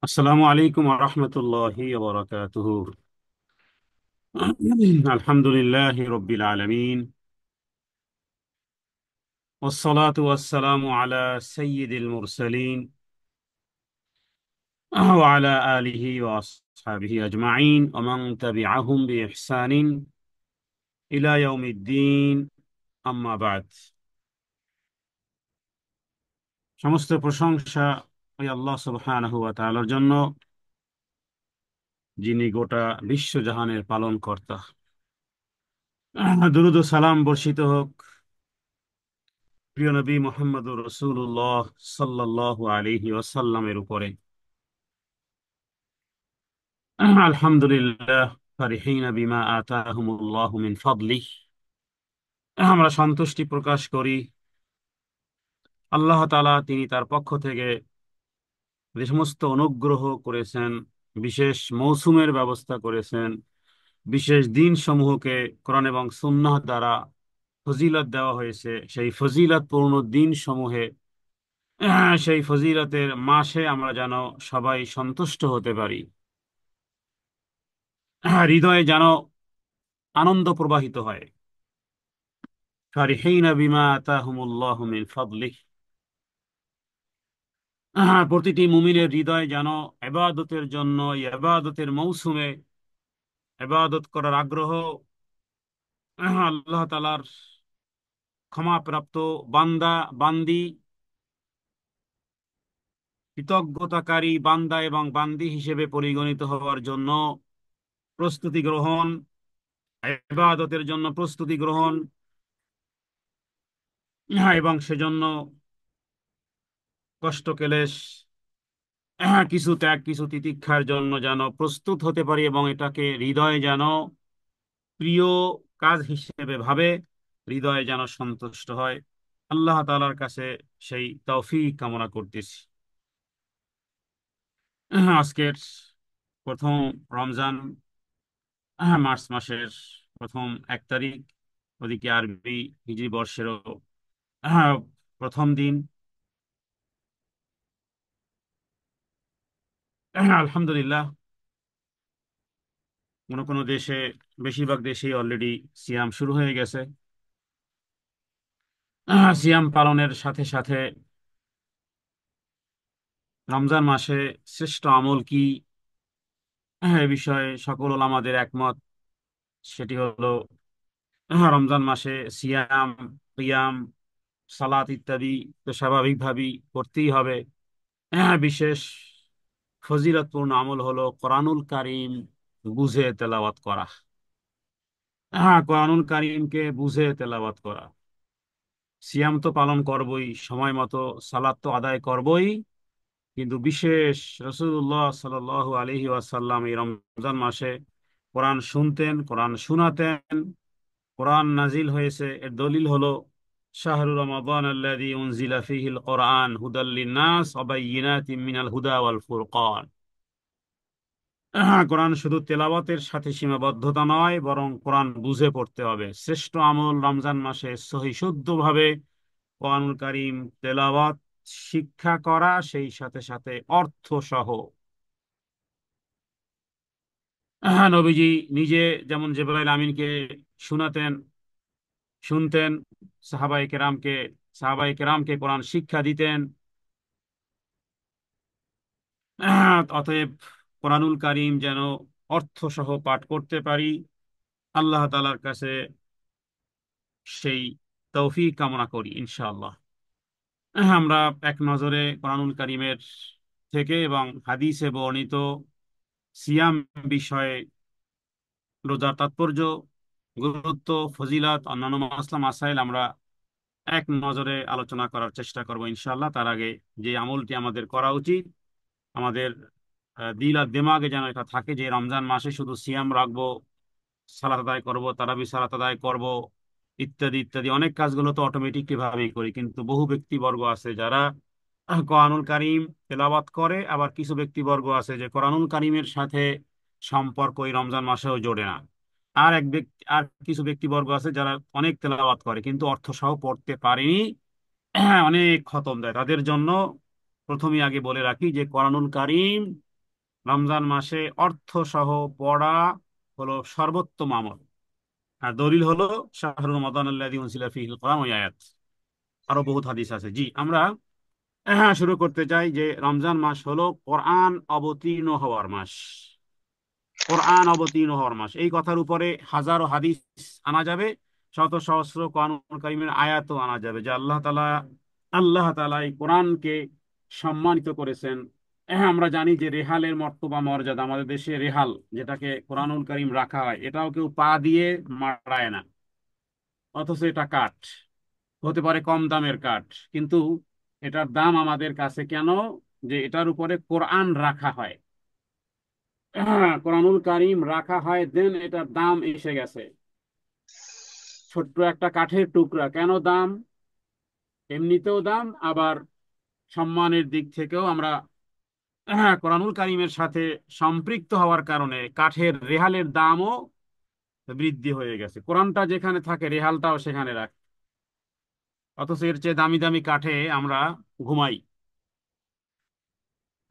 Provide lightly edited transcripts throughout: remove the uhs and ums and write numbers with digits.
আসসালামু আলাইকুম রহমতুল্লাহি ওবরাকাতুহু। আলহামদুলিল্লাহ রব্বিল আলমিন, والصلاة والسلام على سيد المرسلين وعلى آله وأصحابه أجمعين ومن تبعهم بإحسان إلى يوم الدين أما بعد। সমস্ত প্রশংসা ওই আল্লাহ সুবহানাহু ওয়া তাআলার জন্য, যিনি গোটা বিশ্বজাহানের পালন কর্তা। দুরূদ ও সালাম বর্ষিত হোক প্রিয় নবী মুহাম্মদুর রাসূলুল্লাহ সাল্লাল্লাহু আলাইহি ওয়াসাল্লামের উপরে। আলহামদুলিল্লাহ, ফারিহিনা বিমা আতাহুমুল্লাহু মিন ফাদলিহ। আমরা সন্তুষ্টি প্রকাশ করি আল্লাহ তাআলা তিনি তার পক্ষ থেকে যে সমস্ত অনুগ্রহ করেছেন, বিশেষ মৌসুমের ব্যবস্থা করেছেন, বিশেষ দিন সমূহকে কোরআন এবং সুন্নাহ দ্বারা ফজিলত দেওয়া হয়েছে, সেই ফজিলত পূর্ণ দিন সমূহে সেই ফজিলতের মাসে আমরা যেন সবাই সন্তুষ্ট হতে পারি। হৃদয়ে যেন আনন্দ প্রবাহিত হয়। ফারিহিনা বিমা আতাহুমুল্লাহু মিন ফাদলিহ। প্রতিটি মুমিনের হৃদয় যেন ইবাদতের জন্য, ইবাদতের মৌসুমে ইবাদত করার আগ্রহ, আল্লাহ তাআলার ক্ষমাপ্রাপ্ত বান্দা বান্দি, কৃতজ্ঞতাকারী বান্দা এবং বান্দি হিসেবে পরিগণিত হওয়ার জন্য প্রস্তুতি গ্রহণ, ইবাদতের জন্য প্রস্তুতি গ্রহণ, এবং সেজন্য কষ্ট ক্লেশ, কিছু ত্যাগ কিছু তিতিক্ষার জন্য যেন প্রস্তুত হতে পারি এবং এটাকে হৃদয়ে যেন প্রিয় কাজ হিসেবে ভাবে, হৃদয়ে যেন সন্তুষ্ট হয়। আল্লাহ তাআলার কাছে সেই তৌফিক কামনা করতেছি। আজকের প্রথম রমজান, মার্চ মাসের প্রথম 1 তারিখ, ওদিকে আরবি হিজরি বর্ষেরও আহ, প্রথম দিন। আলহামদুলিল্লাহ, কোনো কোনো দেশে, বেশিরভাগ দেশেই অলরেডি সিয়াম শুরু হয়ে গেছে। সিয়াম পালনের সাথে সাথে রমজান মাসে শ্রেষ্ঠ আমল কি, এ বিষয়ে সকল ওলামাদের একমত। সেটি হলো রমজান মাসে সিয়াম, কিয়াম, সালাত ইত্যাদি তো স্বাভাবিকভাবেই করতেই হবে। বিশেষ ফজিলতপূর্ণ আমল হলো কোরআনুল কারীম বুঝে তেলাওয়াত করা। কোরআনুল কারীমকে বুঝে তেলাওয়াত করা। সিয়াম তো পালন করবই, সময় মতো সালাত তো আদায় করবই, কিন্তু বিশেষ রাসূলুল্লাহ সাল্লাল্লাহু আলাইহি ওয়াসাল্লাম এই রমজান মাসে কোরআন শুনতেন, কোরআন শুনাতেন। কোরআন নাজিল হয়েছে এর দলিল হলো শাহরু রমাদান আল্লাযী উনজিলা ফীহিল কোরআন হুদাল লিন-নাস ওয়া বায়্যিনাতিম মিনাল হুদা ওয়াল ফুরকান। কোরআন শুধু তেলাওয়াতের সাথে সীমাবদ্ধতা নয়, বরং কোরআন বুঝে পড়তে হবে। শ্রেষ্ঠ আমল রমজান মাসে সহি শুদ্ধভাবে কোরআনুল কারীম তেলাওয়াত শিক্ষা করা, সেই সাথে সাথে অর্থ সহ। নবীজি নিজে যেমন জিবরাইল আমিনকে শুনাতেন, শুনতেন, সাহাবায়ে কেরামকে কোরআন শিক্ষা দিতেন। অতএব কোরআনুল কারীম যেন অর্থ সহ পাঠ করতে পারি, আল্লাহ তাআলার কাছে সেই তৌফিক কামনা করি ইনশাআল্লাহ। আমরা এক নজরে কোরআনুল কারীমের থেকে এবং হাদিসে বর্ণিত সিয়াম বিষয়ে, রোজার তাৎপর্য, গুরুত্ব, ফজিলত, অন্যান্য মাসলা মাসাইল আমরা এক নজরে আলোচনা করার চেষ্টা করব ইনশাআল্লাহ। তার আগে যে আমলটি আমাদের করা উচিত, আমাদের দিল আর দিমাগে যেন এটা থাকে যে রমজান মাসে শুধু সিয়াম রাখবো, সালাত আদায় করব, তারাবি সালাত আদায় করব, ইত্যাদি ইত্যাদি অনেক কাজগুলো তো অটোমেটিকলি ভাবেই করি, কিন্তু বহু ব্যক্তিবর্গ আছে যারা কোরআনুল কারীম তেলাওয়াত করে, আবার কিছু ব্যক্তিবর্গ আছে যে কোরআনুল কারীমের সাথে সম্পর্ক এই রমজান মাসেও জোড়ে না। আর কিছু ব্যক্তিবর্গ আছে যারা অনেক তেলাওয়াত করে কিন্তু অর্থ সহ পড়তে পারেনি, অনেক খতম দেয়। তাদের জন্য প্রথমেই আগে বলে রাখি যে কোরআনুল কারীম রমজান মাসে অর্থ সহ পড়া হলো সর্বোত্তম আমল। আর দলিল হলো শাহরুল রমাদান আল্লাযী উনজিলা ফীহিল কোরআন ওই আয়াত। আরো বহুত হাদিস আছে। জি, আমরা শুরু করতে চাই যে রমজান মাস হলো কোরআন অবতীর্ণ হওয়ার মাস। কোরআন অবতীর্ণ হওয়ার মাস, এই কথার উপরে হাজারো হাদিস আনা যাবে, শত সহস্র কোরআনুল কারীমের আয়াতও আনা যাবে যে আল্লাহ তাআলা এই কোরআনকে সম্মানিত করেছেন। আমরা জানি যে রেহালের মর্তবা মর্যাদা, আমাদের দেশে রেহাল যেটাকে কোরআনুল কারীম রাখা হয়, এটাও কেউ পা দিয়ে মারায় না। অথচ এটা কাঠ, হতে পারে কম দামের কাঠ, কিন্তু এটার দাম আমাদের কাছে কেন? যে এটার উপরে কোরআন রাখা হয়। কোরআনুল কারীম রাখা হয়, দেন এটার দাম এসে গেছে। ছোট্ট একটা কাঠের টুকরা, কেন দাম? এমনিতেও দাম, আবার সম্মানের দিক থেকেও আমরা কোরআনুল কারীমের সাথে সম্পৃক্ত হওয়ার কারণে কাঠের রেহালের দামও বৃদ্ধি হয়ে গেছে। কোরআনটা যেখানে থাকে রেহালটাও সেখানে রাখে। অথচ এর চেয়ে দামি দামি কাঠে আমরা ঘুমাই,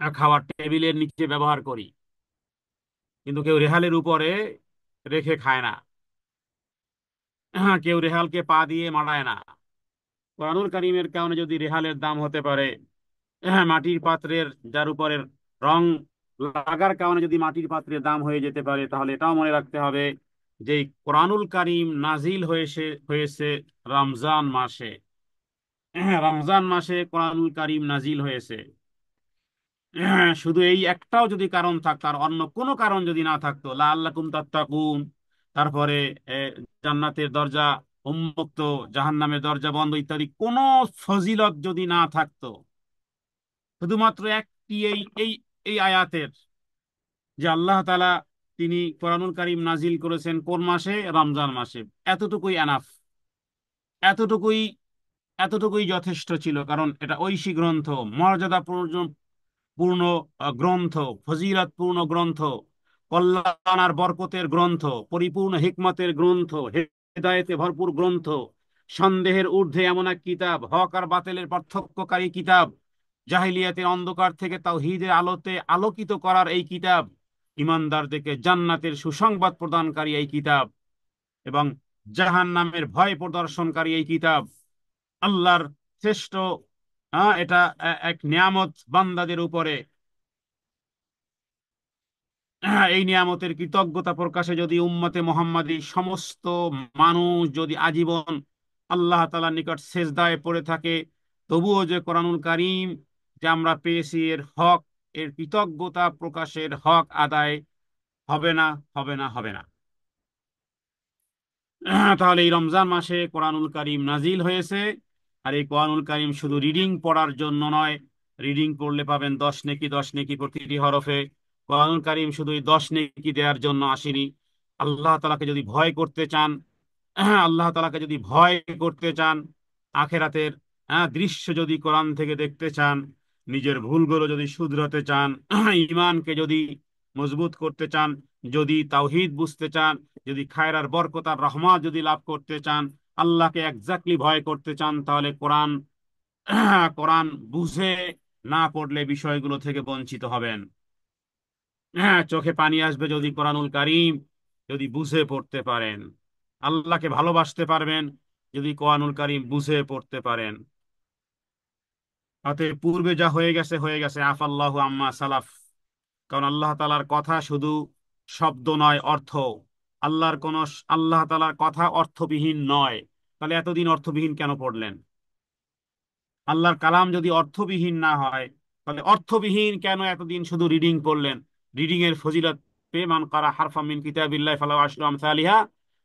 খাওয়ার টেবিলের নিচে ব্যবহার করি, কিন্তু কেউ রেহালের উপরে রেখে খায় না। কেউ রেহালকে পা দিয়ে মারায় না। কোরআনুল কারীমের কারণে যদি রেহালের দাম হতে পারে, মাটির পাত্রের যার উপরের রং লাগার কারণে যদি মাটির পাত্রের দাম হয়ে যেতে পারে, তাহলে এটাও মনে রাখতে হবে যে এই কোরআনুল কারীম নাজিল হয়েছে হয়েছে রমজান মাসে। রমজান মাসে কোরআনুল কারীম নাজিল হয়েছে। শুধু এই একটাও যদি কারণ থাকতো, আর অন্য কোনো কারণ যদি না থাকতো, লাআল্লাকুম তাত্তাকুন, তারপরে জান্নাতের দরজা উন্মুক্ত, জাহান্নামের দরজা বন্ধ, ইত্যাদি কোনো ফজিলত যদি না থাকতো, শুধুমাত্র একটি এই এই এই আয়াতের, যে আল্লাহ তাআলা তিনি কোরআনুল কারীম নাজিল করেছেন কোন মাসে? রমজান মাসে, এতটুকুই এনাফ, এতটুকুই এতটুকুই যথেষ্ট ছিল। কারণ এটা ঐশী গ্রন্থ, মর্যাদা পূর্ণ গ্রন্থ, ফজিলত পূর্ণ গ্রন্থ, কল্যাণ আর বরকতের গ্রন্থ, পরিপূর্ণ হিকমতের গ্রন্থ, হেদায়েতে ভরপুর গ্রন্থ, সন্দেহের ঊর্ধ্বে এমন এক কিতাব, হক আর বাতিলের পার্থক্যকারী কিতাব, জাহিলিয়াতের অন্ধকার থেকে তাওহীদের আলোতে আলোকিত করার এই কিতাব, ইমানদারদেরকে জান্নাতের সুসংবাদ প্রদানকারী এই কিতাব, এবং জাহান্নামের ভয় প্রদর্শনকারী এই কিতাব, আল্লাহর শ্রেষ্ঠ এটা এক নিয়ামত বান্দাদের উপরে। এই নিয়ামতের কৃতজ্ঞতা প্রকাশে যদি উম্মতে মোহাম্মদী সমস্ত মানুষ যদি আজীবন আল্লাহ তাআলার নিকট সেজদায় পড়ে থাকে, তবুও যে কোরআনুল কারীম যে আমরা পেয়েছি এর হক, এর কৃতজ্ঞতা প্রকাশের হক আদায় হবে না, হবে না, হবে না। তাহলে এই রমজান মাসে কোরআনুল কারীম নাজিল হয়েছে। আর এই কোরআনুল কারীম শুধু রিডিং পড়ার জন্য নয়, রিডিং পড়লে পাবেন 10 নেকি, 10 নেকি প্রতিটি হরফে। কোরআনুল কারীম শুধু এই 10 নেকি দেওয়ার জন্য আসেনি। আল্লাহ তাআলাকে যদি ভয় করতে চান, আল্লাহ তাআলাকে যদি ভয় করতে চান, আখেরাতের দৃশ্য যদি কোরআন থেকে দেখতে চান, নিজের ভুলগুলো যদি শুধরাতে চান, ঈমানকে যদি মজবুত করতে চান, যদি তাওহীদ বুঝতে চান, যদি খায়র আর বরকত আর রহমত যদি লাভ করতে চান, আল্লাহকে এক্স্যাক্টলি ভয় করতে চান, তাহলে কোরআন কোরআন বুঝে না পড়লে বিষয়গুলো থেকে বঞ্চিত হবেন। চোখে পানি আসবে যদি কোরআনুল কারীম যদি বুঝে পড়তে পারেন। আল্লাহকে ভালোবাসতে পারবেন যদি কোরআনুল কারীম বুঝে পড়তে পারেন। অতএব পূর্বে যা হয়ে গেছে হয়ে গেছে, আফাল্লাহু আম্মা সালাফ। কারণ আল্লাহ তাআলার কথা শুধু শব্দ নয়, অর্থ। আল্লাহ তাআলার কথা অর্থবিহীন নয়। তাহলে এতদিন অর্থবিহীন কেন পড়লেন? আল্লাহর কালাম যদি অর্থবিহীন না হয়, তাহলে অর্থবিহীন কেন এতদিন শুধু রিডিং করলেন? রিডিং এর ফজিলত পেয়ে, মান কারা হারফাম মিন কিতাবিল্লাহি ফালাহু আশরু আমসালিহা,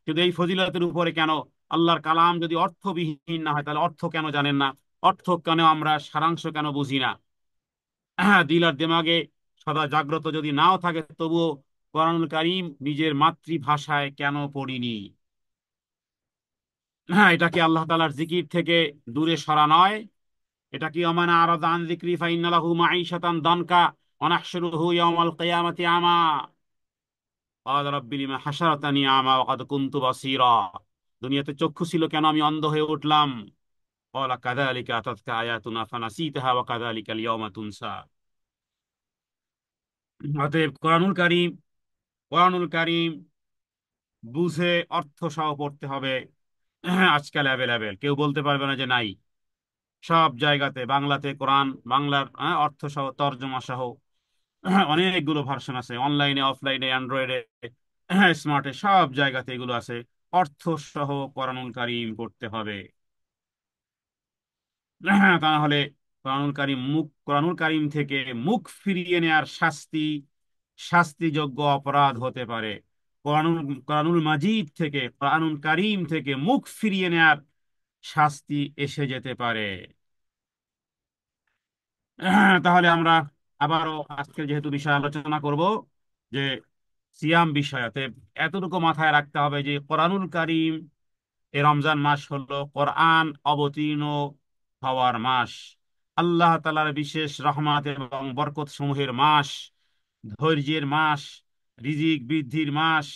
শুধু এই ফজিলতের উপরে কেন? আল্লাহর কালাম যদি অর্থবিহীন না হয়, তাহলে অর্থ কেন জানেন না? অর্থ কেন আমরা সারাংশ কেন বুঝি না? দিল আর দিমাগে সদা জাগ্রত যদি নাও থাকে, তবুও কোরআনুল কারীম নিজের মাতৃভাষায় কেন পড়িনি? এটা কি আল্লাহ তাআলার জিকির থেকে দূরে সরা নয়? এটা কি ওমান আরাদা আন যিকরি ফাইন্না লাহু মাঈশাতান দানকা ওয়া নাহশুরুহু ইয়াওমাল কিয়ামাতি আমা ক্বালা রাব্বি লিমা হাশারতানি আমা ওয়া ক্বাদ কুনতু বাসীরা। দুনিয়াতে চক্ষু ছিল, কেন আমি অন্ধ হয়ে উঠলাম? ক্বালা কাযালিকা আতাতকা আয়াতুনা ফানাসিতাহা ওয়া কাযালিকাল ইয়াওমা তুনসা। অতএব কোরআনুল কারীম বুঝে অর্থ সহ পড়তে হবে। আজকাল অ্যাভেলেবেল, কেউ বলতে পারবে না যে নাই। সব জায়গাতে বাংলাতে কোরআন, বাংলার অর্থ সহ তর্জমা সহ অনেকগুলো ভার্সন আছে, অনলাইনে অফলাইনে অ্যান্ড্রয়েডে স্মার্টে সব জায়গাতে এগুলো আছে। অর্থ সহ কোরআনুল কারীম পড়তে হবে। তা না হলে কোরআনুল কারীম থেকে মুখ ফিরিয়ে নেয়ার শাস্তিযোগ্য অপরাধ হতে পারে। কোরআনুল কোরআনুল মাজিদ থেকে, কোরআনুল কারীম থেকে মুখ ফিরিয়ে নেয়ার শাস্তি এসে যেতে পারে। তাহলে আমরা আবারও আজকে যেহেতু বিষয় আলোচনা করব যে সিয়াম বিষয়াতে, এতটুকু মাথায় রাখতে হবে যে কোরআনুল কারীম, এ রমজান মাস হলো কোরআন অবতীর্ণ হওয়ার মাস, আল্লাহ তাআলার বিশেষ রহমত এবং বরকত সমূহের মাস, ধৈর্যের মাস, রিজিক বৃদ্ধির মাস,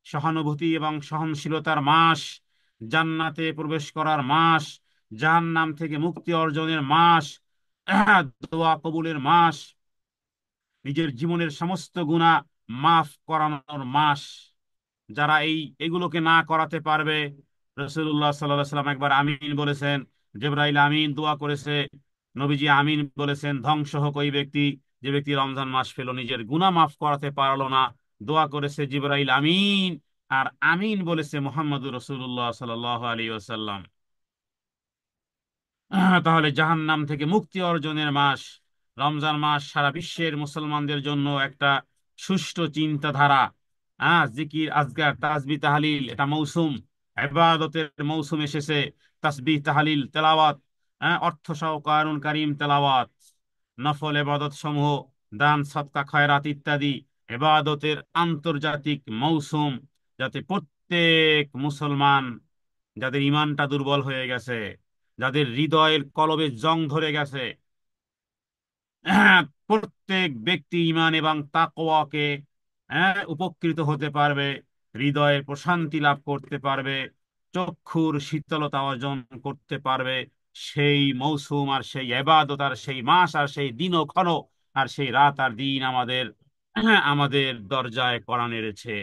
সহানুভূতি এবং সহনশীলতার মাস, জান্নাতে প্রবেশ করার মাস, জাহান্নাম থেকে মুক্তি অর্জনের মাস, দোয়া কবুলের মাস, নিজের জীবনের সমস্ত গুনাহ মাফ করানোর মাস। যারা এগুলোকে না করাতে পারবে, রাসূলুল্লাহ সাল্লাল্লাহু আলাইহি সাল্লাম একবার আমিন বলেছেন, জিবরাইল আমিন দোয়া করেছে, নবীজি আমিন বলেছেন, ধ্বংস হোক ওই ব্যক্তি যে ব্যক্তি রমজান মাস পেল নিজের গুনাহ মাফ করাতে পারলো না। দোয়া করেছে জিবরাইল আমিন, আর আমিন বলেছে মুহাম্মদুর রাসূলুল্লাহ সাল্লাল্লাহু আলাইহি ওয়াসাল্লাম। তাহলে জাহান্নাম থেকে মুক্তি অর্জনের মাস রমজান মাস সারা বিশ্বের মুসলমানদের জন্য একটা সুষ্ঠু চিন্তাধারা, জিকির আজগার তাসবিহ তাহলিল, এটা মৌসুম, ইবাদতের মৌসুম এসেছে। তাসবিহ তাহলিল তেলাওয়াত, অর্থ সহ কোরআনুল কারীম তেলাওয়াত, নফল ইবাদত সমূহ, দান সদকা খয়রাত ইত্যাদি ইবাদতের আন্তর্জাতিক মৌসুম, যাতে প্রত্যেক মুসলমান, যাদের ইমানটা দুর্বল হয়ে গেছে, যাদের হৃদয়ের কলবে জং ধরে গেছে, প্রত্যেক ব্যক্তি ঈমান এবং তাকওয়াকে উপকৃত হতে পারবে, হৃদয়ে প্রশান্তি লাভ করতে পারবে, চক্ষুর শীতলতা অর্জন করতে পারবে। সেই মৌসুম আর সেই ইবাদত আর সেই মাস আর সেই দিনক্ষণ আর সেই রাত আর দিন আমাদের দরজায় কড়া নেড়েছে।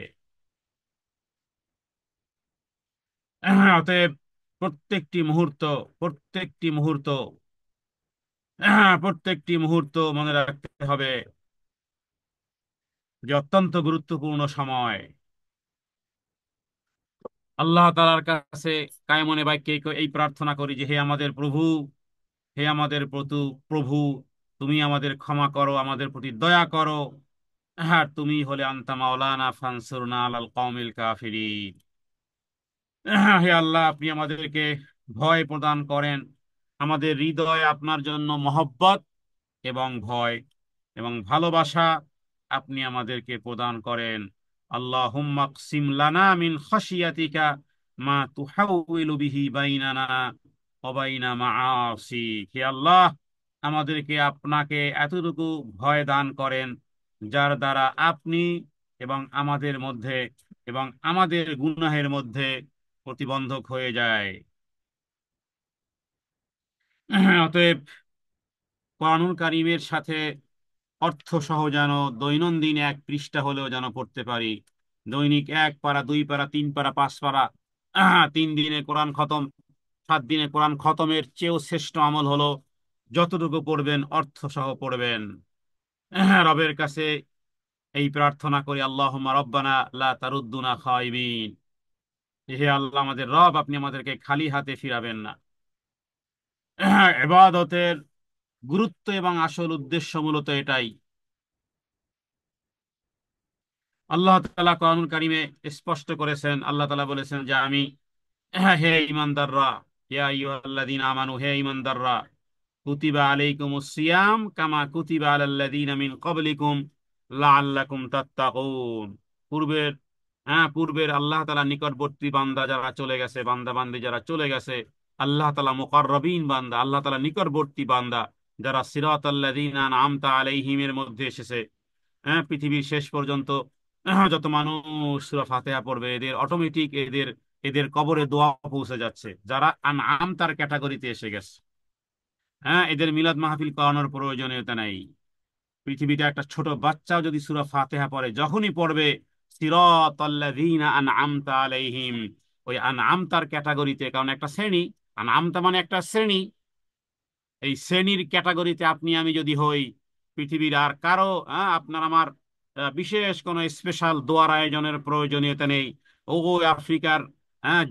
অতএব প্রত্যেকটি মুহূর্ত প্রত্যেকটি মুহূর্ত প্রত্যেকটি মুহূর্ত মনে রাখতে হবে যে অত্যন্ত গুরুত্বপূর্ণ সময়। আল্লাহ তাআলার কাছে কায়মনে বাক্যে এই প্রার্থনা করি যে হে আমাদের প্রভু, হে আমাদের প্রভু, তুমি আমাদের ক্ষমা করো, আমাদের প্রতি দয়া করো। হ্যাঁ, তুমি হলে আনতা মাওলানা ফানসুরনা আলাল কওমিল কাফিরিন। হে আল্লাহ, আপনি আমাদেরকে ভয় প্রদান করেন, আমাদের হৃদয়ে আপনার জন্য মহব্বত এবং ভয় এবং ভালোবাসা আপনি আমাদেরকে প্রদান করেন। আল্লাহুম্মা কসিম লানা মিন খাশিয়াতিকা মা তুহাউইলু বিহি বাইনানা ওয়া বাইনা মাআসিক। হে আল্লাহ, আমাদেরকে আপনাকে এতটুকু ভয় দান করেন যার দ্বারা আপনি এবং আমাদের মধ্যে এবং আমাদের গুনাহের মধ্যে প্রতিবন্ধক হয়ে যায়। অতএব কোরআনুল কারীমের সাথে অর্থ সহ যেন দৈনন্দিন এক পৃষ্ঠা হলেও যেন পড়তে পারি। দৈনিক 1 পারা, 2 পারা, 3 পারা, 5 পারা, 3 দিনে কোরআন খতম। 7 দিনে কোরআন খতমের চেয়েও শ্রেষ্ঠ আমল হলো যতটুকু পড়বেন অর্থ সহ পড়বেন। রবের কাছে এই প্রার্থনা করি, আল্লাহুম্মা রব্বানা লা তারুদ্দুনা খাইবিন। হে আল্লাহ, আমাদের রব, আপনি আমাদেরকে খালি হাতে ফিরাবেন না। ইবাদতের গুরুত্ব এবং আসল উদ্দেশ্য মূলত এটাই। আল্লাহ তাআলা কোরআনুল কারীমে স্পষ্ট করেছেন, আল্লাহ তাআলা বলেছেন যে আমি, হে ঈমানদাররা, ইয়া আইয়ুহাল্লাযীনা আমানু, হে ঈমানদাররা, কুতিবা আলাইকুমুস সিয়াম কামা কুতিবা আলাল্লাযীনা মিন ক্বাবলিকুম লাআল্লাকুম তাত্তাকুন। পূর্বের পূর্বের আল্লাহ তাআলা নিকটবর্তী বান্দা যারা চলে গেছে, বান্দা বান্দি যারা চলে গেছে, আল্লাহ তাআলা মুকাররবিন বান্দা, আল্লাহ তাআলা নিকটবর্তী বান্দা যারা সিরাতাল্লাযীনা আনআমতা আলাইহিমের মধ্যে এসেছে, পৃথিবীর শেষ পর্যন্ত যত মানুষ সূরা ফাতিহা পড়বে, এদের অটোমেটিক এদের এদের কবরে দোয়া পৌঁছে যাচ্ছে, যারা আনআম তার ক্যাটাগরিতে এসে গেছে। এদের মিলাদ মাহফিল করানোর প্রয়োজনীয়তা নাই। পৃথিবীতে একটা ছোট বাচ্চাও যদি সূরা ফাতিহা পড়ে, যখনই পড়বে সিরাতাল্লাযীনা আনআমতা আলাইহিম, ওই আনআমতার ক্যাটাগরিতে, কারণ একটা শ্রেণী, আনআমতা মানে একটা শ্রেণী, এই শ্রেণীর ক্যাটাগরিতে আপনি আমি যদি হই, পৃথিবীর আর কারো আপনার আমার বিশেষ কোনো স্পেশাল দোয়ার আয়োজনের প্রয়োজনীয়তা নেই। ওই আফ্রিকার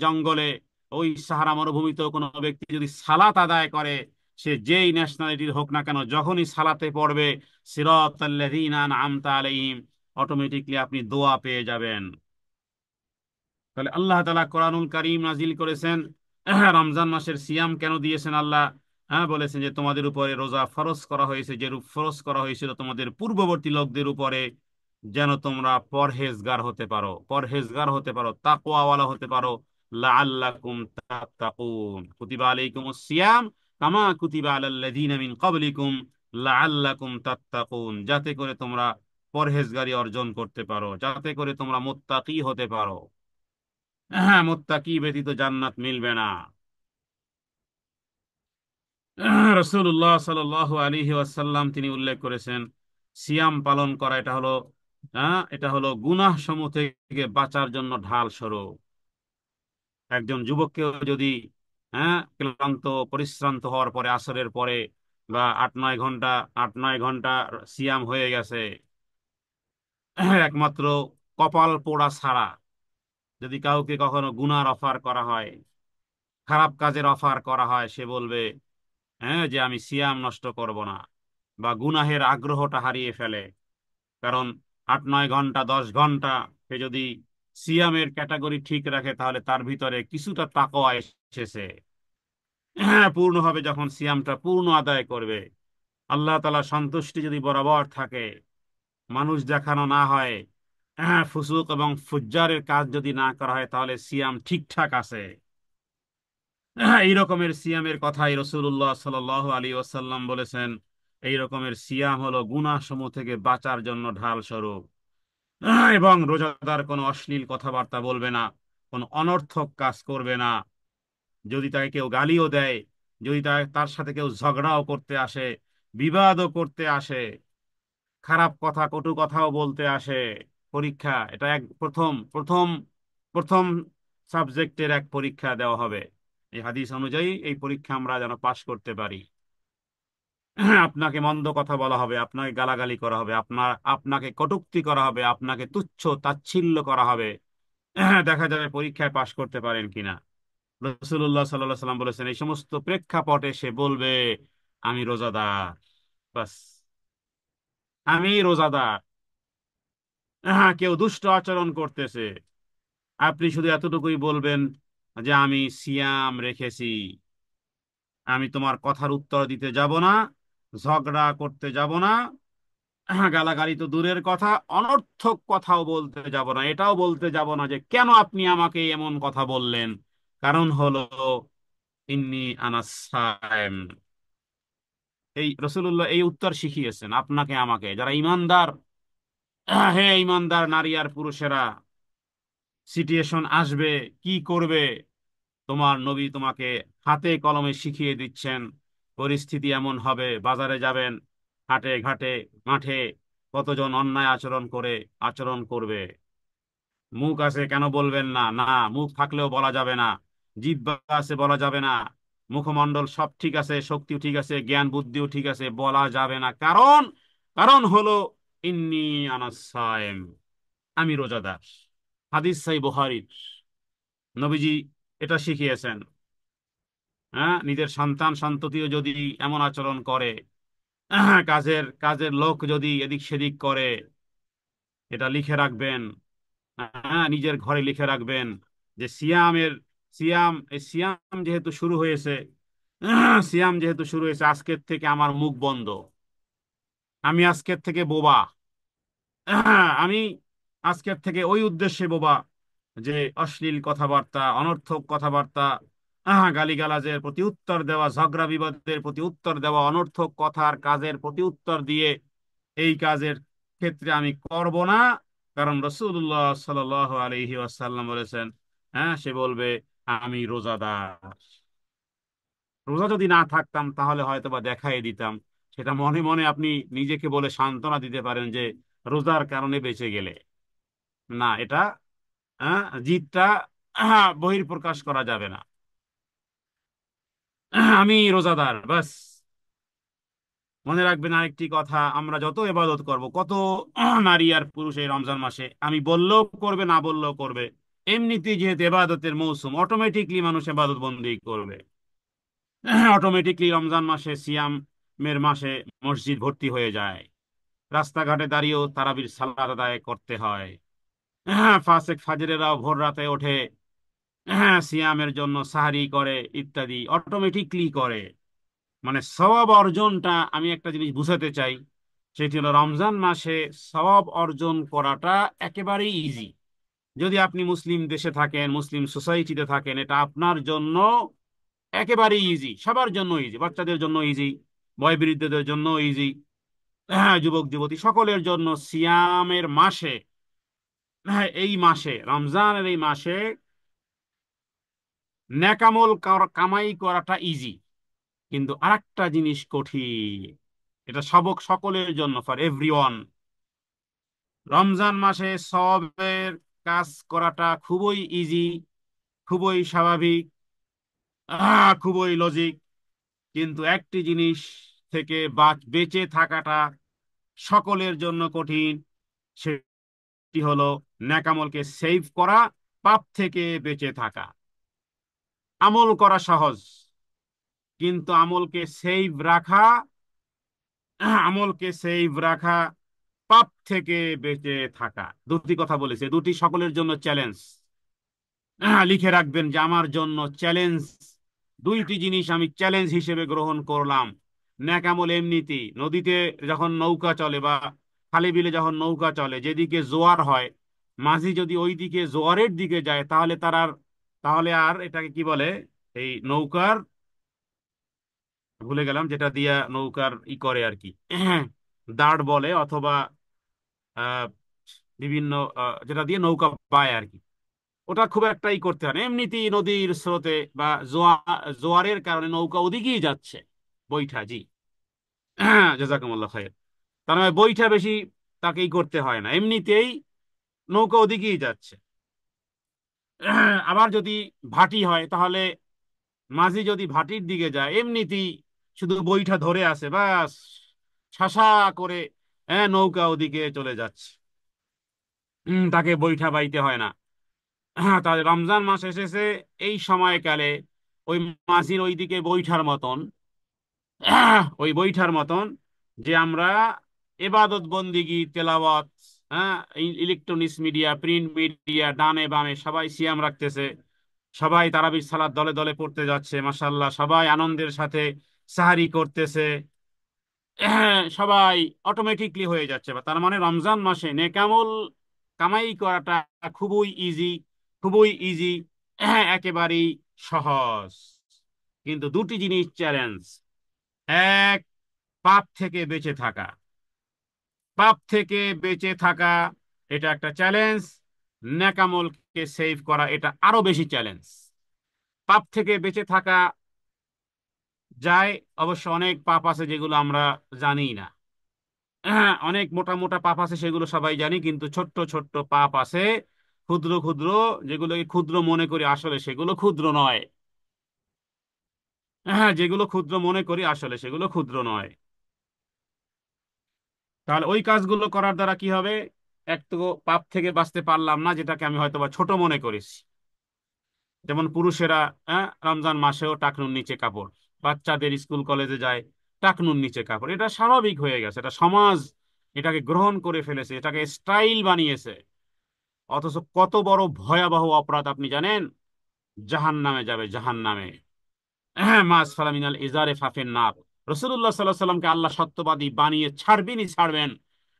জঙ্গলে, ওই সাহারা মরুভূমিতেও কোনো ব্যক্তি যদি সালাত আদায় করে, সে যেই ন্যাশনালিটির হোক না কেন, যখনই সালাতে পড়বে সিরাতাল্লাযীনা আনআমতা আলাইহিম, অটোমেটিকলি আপনি দোয়া পেয়ে যাবেন। তাহলে আল্লাহ তাআলা কোরআনুল কারীম নাজিল করেছেন। রমজান মাসের সিয়াম কেন দিয়েছেন আল্লাহ? বলেছেন যে তোমাদের উপরে রোজা ফরজ করা হয়েছে, যেরূপ ফরজ করা হয়েছিল তোমাদের পূর্ববর্তী লোকদের উপরে, যেন তোমরা পরহেজগার হতে পারো, পরহেজগার হতে পারো, তাকওয়াওয়ালা হতে পারো। লাআল্লাকুম তাত্তাকুন, কুতিবা আলাইকুমুস সিয়াম কামা কুতিবা আলাল লাযীনা মিন ক্বাবলিকুম লাআল্লাকুম তাত্তাকুন, যাতে করে তোমরা পরহেজগারি অর্জন করতে পারো, যাতে করে তোমরা মুত্তাকি হতে পারো। হ্যাঁ, মুত্তাকি ব্যতীত জান্নাত মিলবে না। রাসূলুল্লাহ সাল্লাল্লাহু আলাইহি ওয়াসাল্লাম তিনি উল্লেখ করেছেন, সিয়াম পালন করা এটা হলো গুনাহ সমূহ থেকে বাঁচার জন্য ঢাল স্বরূপ। একজন যুবককেও যদি ক্লান্ত পরিশ্রান্ত হওয়ার পরে, আসরের পরে, বা 8-9 ঘন্টা সিয়াম হয়ে গেছে, একমাত্র কপাল পোড়া ছাড়া, যদি কাউকে কখনো গুনার অফার করা হয়, খারাপ কাজের অফার করা হয়, সে বলবে যে আমি সিয়াম নষ্ট করব না, বা গুনাহের আগ্রহটা হারিয়ে ফেলে। কারণ 8-9 ঘন্টা 10 ঘন্টা সে যদি সিয়ামের ক্যাটাগরি ঠিক রাখে, তাহলে তার ভিতরে কিছুটা তাকওয়া এসেছে। পূর্ণভাবে যখন সিয়ামটা পূর্ণ আদায় করবে, আল্লাহ তাআলা সন্তুষ্টি যদি বরাবর থাকে, মানুষ দেখানো না হয়, ফুসুক এবং ফুজ্জারের কাজ যদি না করা হয়, তাহলে সিয়াম ঠিকঠাক আছে। এই রকমের সিয়ামের কথাই রাসূলুল্লাহ সাল্লাল্লাহু আলাইহি ওয়াসাল্লাম বলেছেন, এই রকমের সিয়াম হলো গুনাহ সমূহ থেকে বাঁচার জন্য ঢাল স্বরূপ। এবং রোজাদার কোনো অশ্লীল কথাবার্তা বলবে না, কোনো অনর্থক কাজ করবে না। যদি তাকে কেউ গালিও দেয়, যদি তার সাথে কেউ ঝগড়াও করতে আসে, বিবাদও করতে আসে, খারাপ কথা কটু কথাও বলতে আসে, পরীক্ষা, এটা এক প্রথম প্রথম প্রথম সাবজেক্টের এক পরীক্ষা দেওয়া হবে। এই হাদিস অনুযায়ী এই পরীক্ষা আমরা যেন পাশ করতে পারি। আপনাকে মন্দ কথা বলা হবে, আপনাকে গালাগালি করা হবে, আপনাকে কটূক্তি করা হবে, আপনাকে তুচ্ছ তাচ্ছিল্য করা হবে, দেখা যাবে পরীক্ষায় পাশ করতে পারেন কিনা। রাসূলুল্লাহ সাল্লাল্লাহু আলাইহি সাল্লাম বলেছেন, এই সমস্ত প্রেক্ষাপটে সে বলবে আমি রোজাদার, বাস, আমি রোজাদার। কেউ দুষ্ট আচরণ করতেছে, আপনি শুধু এতটুকুই বলবেন যে আমি সিয়াম রেখেছি, আমি তোমার কথার উত্তর দিতে যাব না, ঝগড়া করতে যাব না, গালাগালি তো দূরের কথা, অনর্থক কথাও বলতে যাব না, এটাও বলতে যাব না যে কেন আপনি আমাকে এমন কথা বললেন। কারণ হলো ইন্নী আনাস সায়েম। এই রাসূলুল্লাহ এই উত্তর শিখিয়েছেন আপনাকে আমাকে, যারা ইমানদার। হে ইমানদার নারী আর পুরুষেরা, সিচুয়েশন আসবে, কি করবে, তোমার নবী তোমাকে হাতে কলমে শিখিয়ে দিচ্ছেন। পরিস্থিতি এমন হবে, বাজারে যাবেন, হাটে ঘাটে মাঠে কতজন অন্যায় আচরণ করবে। মুখ আছে কেন বলবেন না? না, মুখ থাকলেও বলা যাবে না, জিহ্বা আছে বলা যাবে না, মুখমণ্ডল সব ঠিক আছে, শক্তিও ঠিক আছে, জ্ঞান বুদ্ধিও ঠিক আছে, বলা যাবে না। কারণ কারণ হলো ইন্নী আনাস সায়েম, আমি রোজাদার। হাদিস সহিহ বুখারীর। নবীজি এটা শিখিয়েছেন। নিজের সন্তান সন্ততিও যদি এমন আচরণ করে, কাজের কাজের লোক যদি এদিক সেদিক করে, এটা লিখে রাখবেন। নিজের ঘরে লিখে রাখবেন যে সিয়াম যেহেতু শুরু হয়েছে, আজকের থেকে আমার মুখ বন্ধ, আমি আজকের থেকে বোবা। আমি আজকের থেকে ওই উদ্দেশ্যে বোবা যে অশ্লীল কথাবার্তা, অনর্থক কথাবার্তা, গালিগালাজের প্রতি উত্তর দেওয়া, ঝগড়া বিবাদের প্রতি উত্তর দেওয়া, অনর্থক কথার কাজের প্রতি উত্তর দিয়ে এই কাজের ক্ষেত্রে আমি করব না। কারণ রাসূলুল্লাহ সাল্লাল্লাহু আলাইহি ওয়াসাল্লাম বলেছেন, সে বলবে আমি রোজাদার। রোজা যদি না থাকতাম তাহলে হয়তো বা দেখাই দিতাম, সেটা মনে মনে আপনি নিজেকে বলে সান্ত্বনা দিতে পারেন যে রোজার কারণে বেঁচে গেলে। না, এটা জিদটা বহির্প্রকাশ করা যাবে না। আমি রোজাদার বাস। মনে রাখবেন আরেকটি কথা, আমরা যত ইবাদত করব, কত নারী আর পুরুষ এই রমজান মাসে আমি বললেও করবে, না বললেও করবে। এমনিতেই যেহেতু ইবাদতের মৌসুম, অটোমেটিকলি মানুষ ইবাদত বন্দেগী করবে। অটোমেটিকলি রমজান মাসে, সিয়ামের মাসে মসজিদ ভর্তি হয়ে যায়। রাস্তাঘাটে দাঁড়িয়েও তারাবির সালাত আদায় করতে হয়। ফাসেক ফাজরেরাও ভোর রাতে ওঠে, সিয়ামের জন্য সাহারি করে, ইত্যাদি অটোমেটিকলি করে। মানে সওয়াব অর্জনটা, আমি একটা জিনিস বুঝাতে চাই, সেটি হলো রমজান মাসে সওয়াব অর্জন করাটা একেবারেই ইজি। যদি আপনি মুসলিম দেশে থাকেন, মুসলিম সোসাইটিতে থাকেন, এটা আপনার জন্য একেবারেই ইজি, সবার জন্য ইজি, বাচ্চাদের জন্য ইজি, বয়োবৃদ্ধদের জন্য ইজি, যুবক যুবতী সকলের জন্য সিয়ামের মাসে, এই মাসে, রমজানের এই মাসে নেকামল কামাই করাটা ইজি। কিন্তু আরেকটা জিনিস কঠিন, এটা সকলের জন্য, ফর এভরিওয়ান। রমজান মাসে সবের কাজ করাটা খুবই ইজি, খুবই স্বাভাবিক, খুবই লজিক। কিন্তু একটি জিনিস থেকে বেঁচে থাকাটা সকলের জন্য কঠিন। সেটি হলো নেকামলকে সেভ করা, পাপ থেকে বেঁচে থাকা। আমল করা সহজ, কিন্তু আমলকে সেভ রাখা, পাপ থেকে বেঁচে থাকা, দুটি কথা বলেছে, দুটি সকলের জন্য চ্যালেঞ্জ। লিখে রাখবেন যে আমার জন্য চ্যালেঞ্জ, দুইটি জিনিস আমি চ্যালেঞ্জ হিসেবে গ্রহণ করলাম। ন্যাকামল এমনিতেই, নদীতে যখন নৌকা চলে বা খালে বিলে যখন নৌকা চলে, যেদিকে জোয়ার হয়, মাঝি যদি ওই দিকে জোয়ারের দিকে যায়, তাহলে আর এটাকে কি বলে, এই নৌকার, ভুলে গেলাম, যেটা দিয়া নৌকার করে আর কি, দাঁড় বলে, অথবা আহ বিভিন্ন যেটা দিয়ে নৌকা পায় আর কি, ওটা খুব একটাই করতে হয় না। এমনিতেই নদীর স্রোতে বা জোয়ারের কারণে নৌকা ওদিকেই যাচ্ছে, বৈঠা, জি। জাজাকুমুল্লাহ খায়ের। তার মানে বৈঠা বেশি তাকেই করতে হয় না, এমনিতেই নৌকা ওদিকেই যাচ্ছে। আবার যদি ভাটি হয়, তাহলে মাঝি যদি ভাটির দিকে যায়, এমনিতেই শুধু বৈঠা ধরে আছে, বাস শাসা করে নৌকা ওদিকে চলে যাচ্ছে। তাকে বৈঠা বাইতে হয় না। তাহলে রমজান মাস এসেছে, এই সময়কালে ওই মাঝির ওইদিকে বৈঠার মতন, ওই বৈঠার মতন, যে আমরা এবাদত বন্দিগি তেলাওয়াত, হ্যাঁ, ইলেকট্রনিক্স মিডিয়া, প্রিন্ট মিডিয়া, ডানে বামে সবাই সিয়াম রাখতেছে, সবাই তারাবির সালাত দলে দলে পড়তে যাচ্ছে, মাশাআল্লাহ, সবাই আনন্দের সাথে সাহারি করতেছে, সবাই অটোমেটিকলি হয়ে যাচ্ছে। বা তার মানে রমজান মাসে নেকামল কামাই করাটা খুবই ইজি, খুবই ইজি, একেবারেই সহজ। কিন্তু দুটি জিনিস চ্যালেঞ্জ। এক, পাপ থেকে বেঁচে থাকা। পাপ থেকে বেঁচে থাকা, এটা একটা চ্যালেঞ্জ। নেকামলকে সেভ করা, এটা আরো বেশি চ্যালেঞ্জ। পাপ থেকে বেঁচে থাকা যায়, অবশ্য অনেক পাপ আছে যেগুলো আমরা জানি না। অনেক মোটা মোটা পাপ আছে, সেগুলো সবাই জানি, কিন্তু ছোট্ট ছোট্ট পাপ আছে, ক্ষুদ্র ক্ষুদ্র, যেগুলোকে ক্ষুদ্র মনে করি, আসলে সেগুলো ক্ষুদ্র নয়। যেগুলো ক্ষুদ্র মনে করি, আসলে সেগুলো ক্ষুদ্র নয়। তাহলে ওই কাজগুলো করার দ্বারা কি হবে? এক তো পাপ থেকে বাঁচতে পারলাম না, যেটাকে আমি হয়তোবা ছোট মনে করেছি। যেমন পুরুষেরা রমজান মাসেও টাকনুর নিচে কাপড়, বাচ্চাদের স্কুল কলেজে যায় টাকনুর নিচে কাপড়, এটা স্বাভাবিক হয়ে গেছে, এটা সমাজ এটাকে গ্রহণ করে ফেলেছে, এটাকে স্টাইল বানিয়েছে। অথচ কত বড় ভয়াবহ অপরাধ আপনি জানেন? জাহান্নামে যাবে, জাহান্নামে। মাস ফালামিনাল ইজারে ফাফেন নার। রাসূলুল্লাহ সাল্লাল্লাহু আলাইহি সাল্লামকে আল্লাহ সত্যবাদী বানিয়ে ছাড়বেনই ছাড়বেন।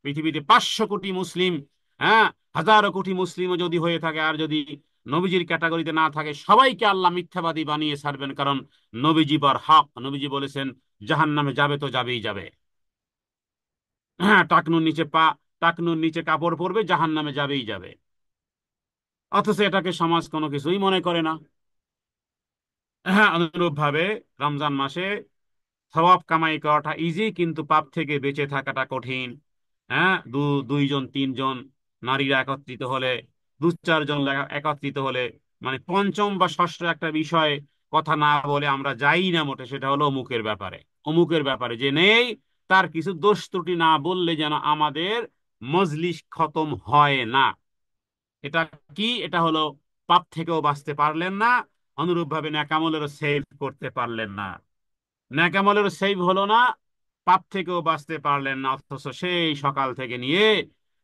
পৃথিবীতে 500 কোটি মুসলিম, হ্যাঁ, হাজারো কোটি মুসলিমও যদি হয়ে থাকে, আর যদি নবীজির ক্যাটাগরিতে না থাকে, সবাইকে আল্লাহ মিথ্যাবাদী বানিয়ে ছাড়বেন। কারণ নবীজি বর হক, নবীজি বলেছেন জাহান্নামে যাবে তো যাবেই যাবে। টাকনুর নিচে কাপড় পরবে, জাহান্নামে যাবেই যাবে। অথচ এটাকে সমাজ কোনো কিছুই মনে করে না। অনুরূপ ভাবে রমজান মাসে সওয়াব কামাই করাটা ইজি, কিন্তু পাপ থেকে বেঁচে থাকাটা কঠিন। হ্যাঁ, দুইজন তিনজন নারীরা একত্রিত হলে, দু চারজন একত্রিত হলে, মানে পঞ্চম বা ষষ্ঠ একটা বিষয় কথা না বলে আমরা যাই না মোটে, সেটা হলো অমুকের ব্যাপারে। অমুকের ব্যাপারে যে নেই, তার কিছু দোষ ত্রুটি না বললে যেন আমাদের মজলিস খতম হয় না। এটা কি? এটা হলো পাপ থেকেও বাঁচতে পারলেন না, অনুরূপভাবে ন্যাকামলেরও সেভ করতে পারলেন না। ন্যাকামলেরও সেভ হলো না, পাপ থেকেও বাঁচতে পারলেন না, অথচ সেই সকাল থেকে নিয়ে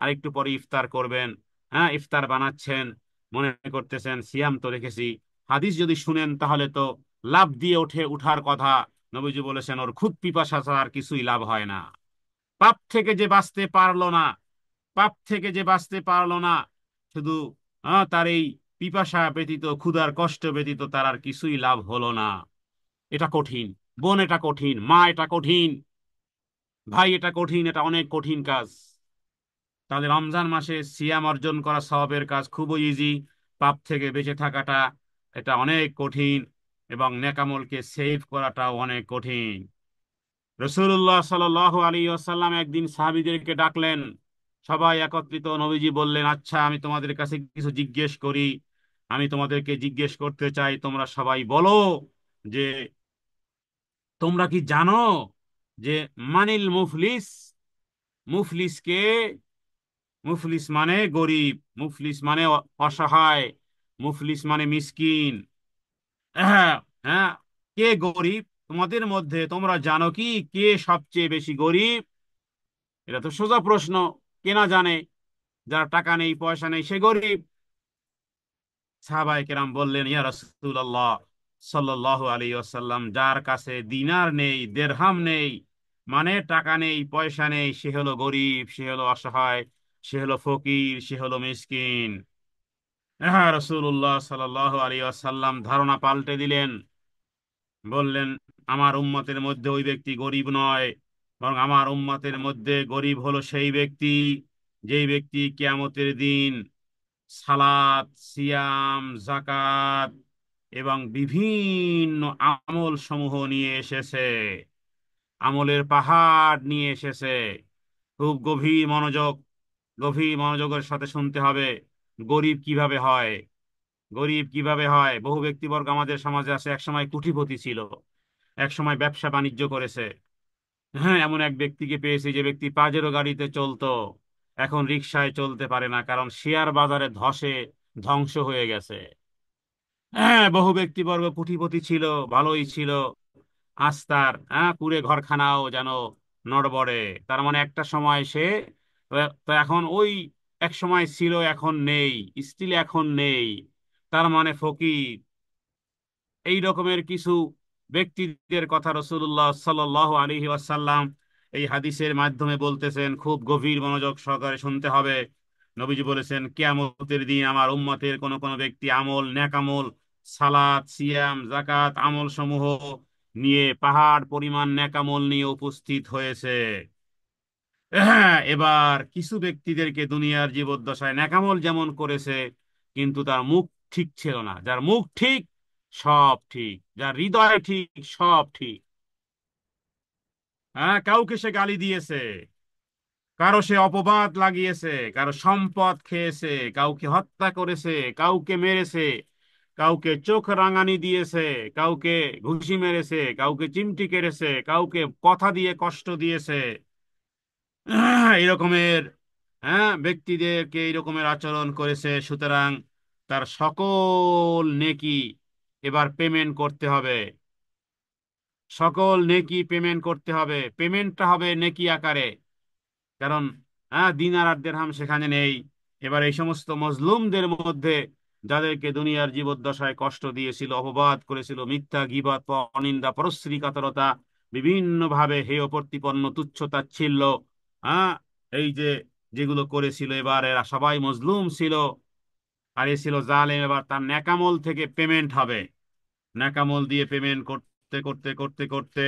আরেকটু পরে ইফতার করবেন। হ্যাঁ, ইফতার বানাচ্ছেন, মনে করতেছেন সিয়াম তো রেখেছি। হাদিস যদি শুনেন তাহলে তো লাভ দিয়ে উঠার কথা। নবীজি বলেছেন ওর খুদ পিপাসা ছাড়া আর কিছুই লাভ হয় না। পাপ থেকে যে বাঁচতে পারলো না, পাপ থেকে যে বাঁচতে পারলো না, শুধু তার এই পিপাসা ব্যতীত, ক্ষুধার কষ্ট ব্যতীত তার আর কিছুই লাভ হলো না। এটা কঠিন। বোন, এটা কঠিন। মা, এটা কঠিন। ভাই, এটা কঠিন। এটা অনেক কঠিন কাজ। তাহলে রমজান মাসে সিয়াম অর্জন করা সওয়াবের কাজ খুবই ইজি। পাপ থেকে বেঁচে থাকাটা এটা অনেক কঠিন, এবং নেকামলকে সেভ করাটাও অনেক কঠিন। রসুল্লাহ সাল্লাল্লাহু আলাইহি ওয়াসাল্লাম একদিন সাহাবীদেরকে ডাকলেন। সবাই একত্রিত। নবীজি বললেন, আচ্ছা, আমি তোমাদের কাছে কিছু জিজ্ঞেস করি। আমি তোমাদেরকে জিজ্ঞেস করতে চাই, তোমরা সবাই বলো যে তোমরা কি জানো যে মানিল মুফলিস? মুফলিস কে? মুফলিস মানে গরিব, মুফলিস মানে অসহায়, মুফলিস মানে মিসকিন। হ্যাঁ, হ্যাঁ। কে গরিব তোমাদের মধ্যে? তোমরা জানো কি কে সবচেয়ে বেশি গরিব? এটা তো সোজা প্রশ্ন। কে না জানে? যার টাকা নেই, পয়সা নেই, সে গরিব। সাহাবায়ে কেরাম বললেন, ইয়া রাসূলুল্লাহ সাল্লাল্লাহু আলাইহি ওয়াসাল্লাম, যার কাছে দিনার নেই, দেরহাম নেই, মানে টাকা নেই, পয়সা নেই, সে হলো গরিব, সে হলো অসহায়, সে হলো ফকির, সে হলো মিসকিন। হ্যাঁ, রাসূলুল্লাহ সাল্লাল্লাহু আলাইহি ওয়াসাল্লাম ধারণা পাল্টে দিলেন। বললেন, আমার উম্মতের মধ্যে ওই ব্যক্তি গরিব নয়, বরং আমার উম্মতের মধ্যে গরিব হলো সেই ব্যক্তি, যেই ব্যক্তি কিয়ামতের দিন সালাত, সিয়াম, জাকাত এবং বিভিন্ন আমল সমূহ নিয়ে এসেছে। আমলের পাহাড় নিয়ে এসেছে। খুব গভীর মনোযোগের সাথে শুনতে হবে। গরিব কিভাবে হয়? গরিব কিভাবে হয়? বহু ব্যক্তিবর্গ আমাদের সমাজে আছে, একসময় কোটিপতি ছিল, একসময় ব্যবসা বাণিজ্য করেছে। হ্যাঁ, এমন এক ব্যক্তিকে পেয়েছি যে ব্যক্তি পাজেরো গাড়িতে চলতো, এখন রিকশায় চলতে পারে না, কারণ শেয়ার বাজারে ধসে ধ্বংস হয়ে গেছে। হ্যাঁ, বহু ব্যক্তিবর্গ কোটিপতি ছিল, ভালোই ছিল, আজ তার কুড়ে ঘরখানাও যেন নড়বড়ে। তার মানে একটা সময় সে, তো তো এখন ওই এক সময় ছিল, এখন নেই, স্টিল এখন নেই, তার মানে ফকির। এই রকমের কিছু ব্যক্তিদের কথা রাসূলুল্লাহ সাল্লাল্লাহু আলাইহি ওয়াসাল্লাম এই হাদিসের মাধ্যমে বলতেছেন। খুব গভীর মনোযোগ সহকারে শুনতে হবে। নবীজি বলেছেন, কিয়ামতের দিন আমার উম্মতের কোন কোন ব্যক্তি আমল, নেক আমল, সালাত, সিয়াম, জাকাত আমল সমূহ নিয়ে, পাহাড় পরিমাণ নেক আমল নিয়ে উপস্থিত হয়েছে। হ্যাঁ, এবার কিছু ব্যক্তিদেরকে দুনিয়ার জীবদ্দশায় নেকামল যেমন করেছে, কিন্তু তার মুখ ঠিক ছিল না। যার মুখ ঠিক, সব ঠিক। যার হৃদয় ঠিক, সব ঠিক। হ্যাঁ, কাউকে সে গালি দিয়েছে, কারো সে অপবাদ লাগিয়েছে, কারো সম্পদ খেয়েছে, কাউকে হত্যা করেছে, কাউকে মেরেছে, কাউকে চোখ রাঙানি দিয়েছে, কাউকে ঘুষি মেরেছে, কাউকে চিমটি কেড়েছে, কাউকে কথা দিয়ে কষ্ট দিয়েছে। এরকমের ব্যক্তিদেরকে এরকমের আচরণ করেছে। সুতরাং তার সকল নেকি এবার পেমেন্ট করতে হবে। সকল নেকি পেমেন্ট করতে হবে। পেমেন্টটা হবে নেকি আকারে, কারণ দিনার আর দিরহাম সেখানে নেই। এবার এই সমস্ত মজলুমদের মধ্যে, যাদেরকে দুনিয়ার জীবদ্দশায় কষ্ট দিয়েছিল, অপবাদ করেছিল, মিথ্যা, গীবত, অনিন্দা, পরশ্রী কাতরতা, বিভিন্ন ভাবে হেয় প্রতিপন্ন, তুচ্ছ তাচ্ছিল্য, হ্যাঁ এই যে যেগুলো করেছিল, এবার এরা সবাই মজলুম ছিল, আর এ ছিল জালেম। এবার তার নেকামল থেকে পেমেন্ট হবে। নেকামল দিয়ে পেমেন্ট করতে করতে করতে করতে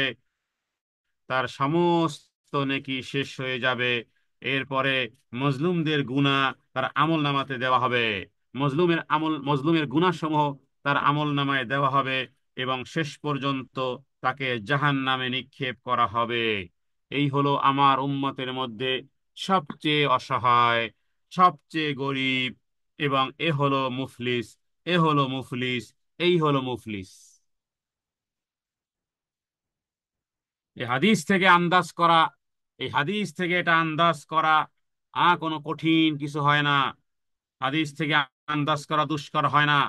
তার সমস্ত নেকি শেষ হয়ে যাবে। এরপরে মজলুমদের গুনাহ তার আমল নামাতে দেওয়া হবে। মজলুমের গুনাহ সমূহ তার আমল নামায় দেওয়া হবে, এবং শেষ পর্যন্ত তাকে জাহান্নামে নিক্ষেপ করা হবে। এই হলো আমার উম্মতের মধ্যে সবচেয়ে অসহায়, সবচেয়ে গরিব, এবং এ হলো মুফলিস, এ হলো মুফলিস, এই হলো মুফলিস। এই হাদিস থেকে আন্দাজ করা, এই হাদিস থেকে এটা আন্দাজ করা কোনো কঠিন কিছু হয় না। হাদিস থেকে আন্দাজ করা দুষ্কর হয় না।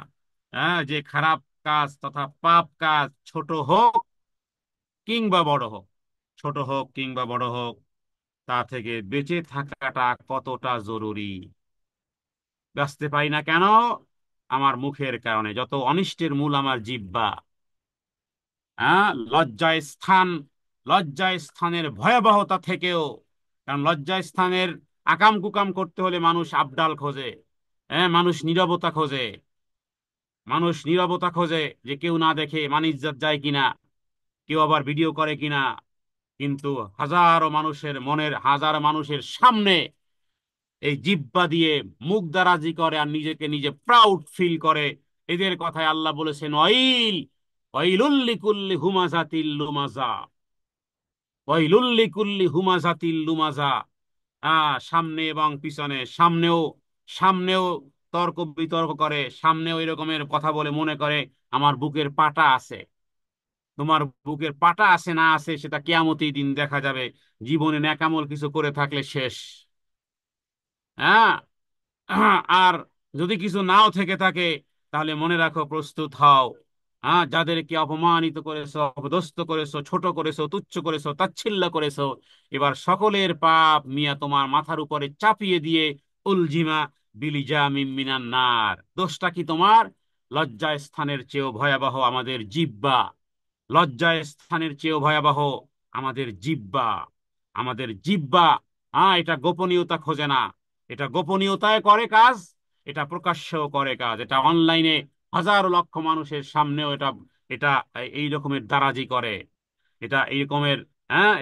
যে খারাপ কাজ তথা পাপ কাজ, ছোট হোক কিংবা বড় হোক, ছোট হোক কিংবা বড় হোক, তা থেকে বেঁচে থাকাটা কতটা জরুরি। বাঁচতে পারি না কেন? আমার মুখের কারণে। যত অনিষ্টের মূল আমার জিহ্বা। লজ্জায় স্থান, লজ্জায় স্থানের ভয়াবহতা থেকেও, কারণ লজ্জায় স্থানের আকাম কুকাম করতে হলে মানুষ আবডাল খোঁজে। মানুষ নীরবতা খোঁজে, মানুষ নীরবতা খোঁজে, যে কেউ না দেখে মান ইজ্জত যায় কিনা, কেউ আবার ভিডিও করে কিনা। কিন্তু হাজারো মানুষের মনের, হাজারো মানুষের সামনে এই জিহ্বা দিয়ে মুখ দ্বারাজি করে আর নিজেকে নিজে প্রাউড ফিল করে। এদের কথায় আল্লাহ বলেছেন, ওয়াইলুল লিকুল্লি হুমাজাতিল লুমাজা, ওয়াইলুল লিকুল্লি হুমাজাতিল লুমাজা। সামনে এবং পিছনে, সামনেও, সামনেও তর্ক বিতর্ক করে, সামনেও এরকমের কথা বলে মনে করে আমার বুকের পাটা আছে। তোমার বুকের পাটা আছে না আছে সেটা কিয়ামতের দিন দেখা যাবে। জীবনে ন্যাকামল কিছু করে থাকলে শেষ। হ্যাঁ। আর যদি কিছু নাও থেকে থাকে, তাহলে মনে রাখো, প্রস্তুত হও। যাদেরকে অপমানিত করেছো, অপদস্থ করেছো, ছোট করেছো, তুচ্ছ করেছো, তাচ্ছিল্য করেছো, এবার সকলের পাপ মিয়া তোমার মাথার উপরে চাপিয়ে দিয়ে উলজিমা বিলিজা মিনান নার। দোষটা কি তোমার? লজ্জায় স্থানের চেয়েও ভয়াবহ আমাদের জিহ্বা, লজ্জায় স্থানের চেয়েও ভয়াবহ আমাদের জিহ্বা, আমাদের জিহ্বা। এটা গোপনীয়তা খোঁজে না, এটা গোপনীয়তায় করে কাজ, এটা প্রকাশ্যেও করে কাজ। এটা অনলাইনে হাজার লক্ষ মানুষের সামনেও এটা, এটা এই রকমের দারাজি করে। এটা এই রকমের,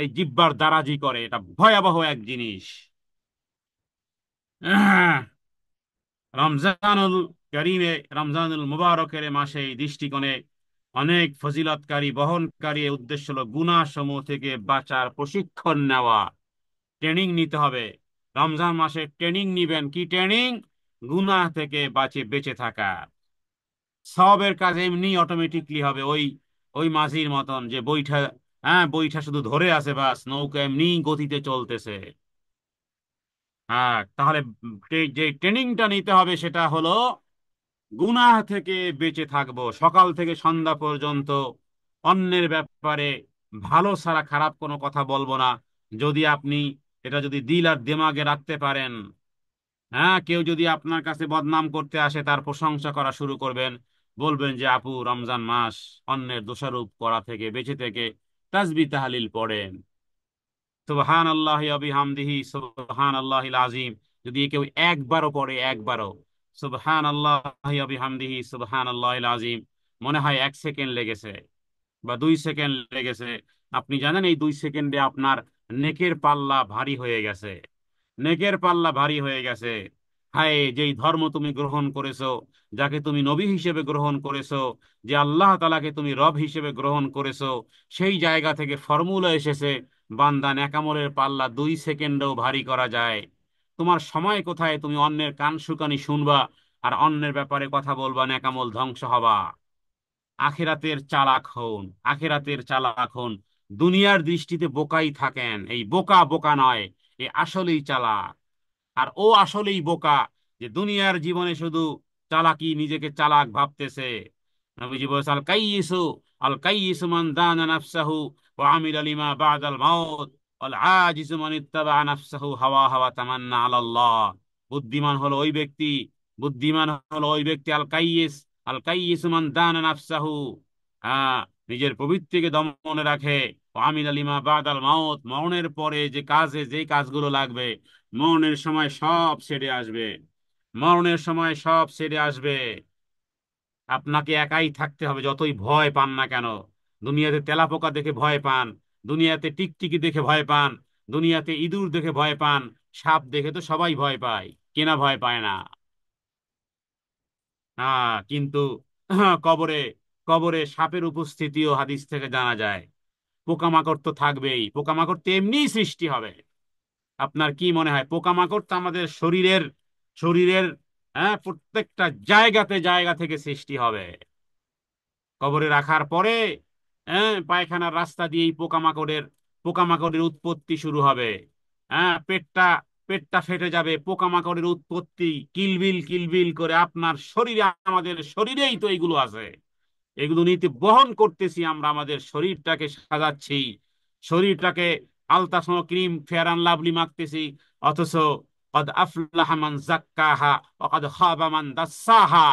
এই জিহ্বার দারাজি করে। এটা ভয়াবহ এক জিনিস। আহ, রমজানুল করিমে, রমজানুল মুবারকের মাসে এই দৃষ্টিকোণে অনেক ফজিলতকারী বহনকারী উদ্দেশ্য হলো গুনাহ সমূহ থেকে বাঁচার প্রশিক্ষণ নেওয়া, ট্রেনিং নিতে হবে। রমজান মাসে ট্রেনিং নিবেন। কি ট্রেনিং? গুনাহ থেকে বেঁচে থাকা। সওয়াবের কাজ এমনি অটোমেটিকলি হবে, ওই ওই মাঝির মতন যে বৈঠা, বৈঠা শুধু ধরে আছে, বাস নৌকা এমনি গতিতে চলতেছে। তাহলে যে ট্রেনিংটা নিতে হবে সেটা হলো গুনাহ থেকে বেঁচে থাকবো সকাল থেকে সন্ধ্যা পর্যন্ত। অন্যের ব্যাপারে ভালো ছাড়া খারাপ কোনো কথা বলবো না। যদি আপনি এটা যদি দিল আর দিমাগে রাখতে পারেন, কেউ যদি আপনার কাছে বদনাম করতে আসে, তার প্রশংসা করা শুরু করবেন। বলবেন যে আপু রমজান মাস, অন্যের দোষারোপ করা থেকে বেঁচে থেকে তাসবিহ তাহলিল পড়েন, সুবহানাল্লাহি ওয়া বিহামদিহি সুবহানাল্লাহিল আযীম। যদি কেউ একবারও পড়ে, একবারও সুবহানাল্লাহি ওয়া বিহামদিহি সুবহানাল্লাহিল আযীম, মনে হয় 1 সেকেন্ড লেগেছে বা 2 সেকেন্ড লেগেছে। আপনি জানেন এই 2 সেকেন্ডে আপনার নেকের পাল্লা ভারী হয়ে গেছে, নেকের পাল্লা ভারী হয়ে গেছে। হায়, যেই ধর্ম তুমি গ্রহণ করেছো, যাকে তুমি নবী হিসেবে গ্রহণ করেছো, যে আল্লাহ তাআলাকে তুমি রব হিসেবে গ্রহণ করেছো, সেই জায়গা থেকে ফর্মুলা এসেছে, বান্দা নেকামলের পাল্লা 2 সেকেন্ডেও ভারী করা যায়। তোমার সময় কোথায় তুমি অন্যের কান শুকানি শুনবা আর অন্যের ব্যাপারে কথা বলবা, নেকামল ধ্বংস হবা। আখিরাতের চালাক হন, আখিরাতের চালাক হন। দুনিয়ার দৃষ্টিতে বোকাই থাকেন, এই বোকা বোকা নয়, এ আসলেই চালাক। আর ও আসলেই বোকা, যে দুনিয়ার জীবনে শুধু চালাকি, নিজেকে চালাক ভাবতেছে। নবীজি বলেছেন, আল কাইয়িসু মান দানা নাফসাহু ওয়া আমিলা লিমা বাদাল মাউত ওয়াল আজিজু মান ইত্তাবা নাফসাহু হাওয়া হাওয়া তামান্না আলাল্লাহ। বুদ্ধিমান হলো ওই ব্যক্তি, বুদ্ধিমান হলো ওই ব্যক্তি আল কাইয়িস, আল কাইয়িসু মান দানা নাফসাহু, হ্যাঁ, নিজের প্রবৃত্তিকে দমনে রাখে। ওয়া আমিলা লিমা বাদাল মাউত, মরণের পরে যে কাজে, যে কাজগুলো লাগবে, মরণের সময় সব ছেড়ে আসবে, মরণের সময় সব ছেড়ে আসবে। আপনাকে একাই থাকতে হবে, যতই ভয় পান না কেন। দুনিয়াতে তেলাপোকা দেখে ভয় পান, দুনিয়াতে টিকটিকি দেখে ভয় পান, দুনিয়াতে ইঁদুর দেখে ভয় পান, সাপ দেখে তো সবাই ভয় পায়, কেনা ভয় পায় না। কিন্তু কবরে, কবরে সাপের উপস্থিতিও হাদিস থেকে জানা যায়। পোকামাকড় তো থাকবেই, পোকামাকড় তো এমনিই সৃষ্টি হবে। আপনার কি মনে হয় পোকামাকড় তো আমাদের শরীরের প্রত্যেকটা জায়গা থেকে সৃষ্টি হবে। কবরে রাখার পরে পায়খানার রাস্তা দিয়েই পোকামাকড়ের উৎপত্তি শুরু হবে। পেটটা পেটটা ফেটে যাবে, পোকামাকড়ের উৎপত্তি কিলবিল কিলবিল করে আপনার শরীরে, আমাদের শরীরেই তো এগুলো আছে। এগুলো নিতে বহন করতেছি আমরা, আমাদের শরীরটাকে সাজাচ্ছি, শরীরটাকে আলতাসন ক্রিম ফেয়ার অ্যান্ড লাভলি মাখতেছি, অথচ কদ আফলাহা মান যাক্কাহা ওয়া কদ খাবা মান দাসসাহা।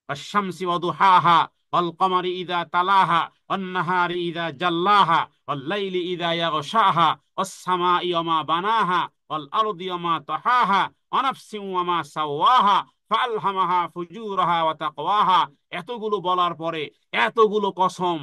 والشمس وضحاها والقمر إذا تلاها والنهار إذا جلاها والليل إذا يغشاها والسماء وما بناها والأرض وما طحاها ونفس وما سواها فألهمها فجورها وتقواها। এতগুলো বলার পরে এতগুলো কসম,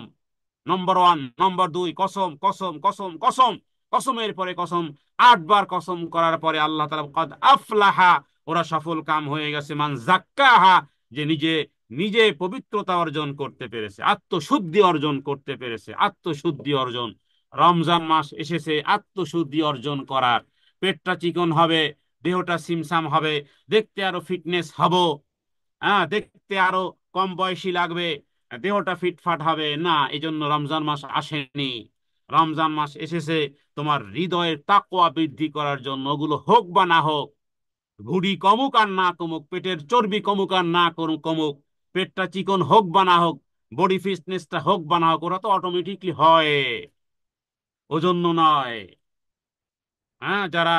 নম্বর ওয়ান, নম্বর দুই, কসম কসম কসম কসম, কসমের পরে কসম, 8 বার কসম করার পরে আল্লাহ তাআলা কদ আফলাহা, ওরা সফল কাম হয়ে গেছে, মান জাক্কাহা, যে নিজে নিজে পবিত্রতা অর্জন করতে পেরেছে, আত্মশুদ্ধি অর্জন করতে পেরেছে, আত্মশুদ্ধি অর্জন। রমজান মাস এসেছে আত্মশুদ্ধি অর্জন করার। পেটটা চিকন হবে, দেহটা সিমসাম হবে, দেখতে আরো ফিটনেস হব, দেখতে আরো কম বয়সী লাগবে, দেহটা ফিটফাট হবে না। এই জন্য রমজান মাস আসেনি, রমজান মাস এসেছে তোমার হৃদয়ের তাকওয়া বৃদ্ধি করার জন্য। ওগুলো হোক বা না হোক, ভুঁড়ি কমুক আর না কমুক, পেটের চর্বি কমুক আর না কমুক, পেটটা চিকন হোক বা না হোক, বডি ফিটনেসটা হোক বা না হোক, ওরা তো অটোমেটিকলি হয়, ওজন্য নয়। যারা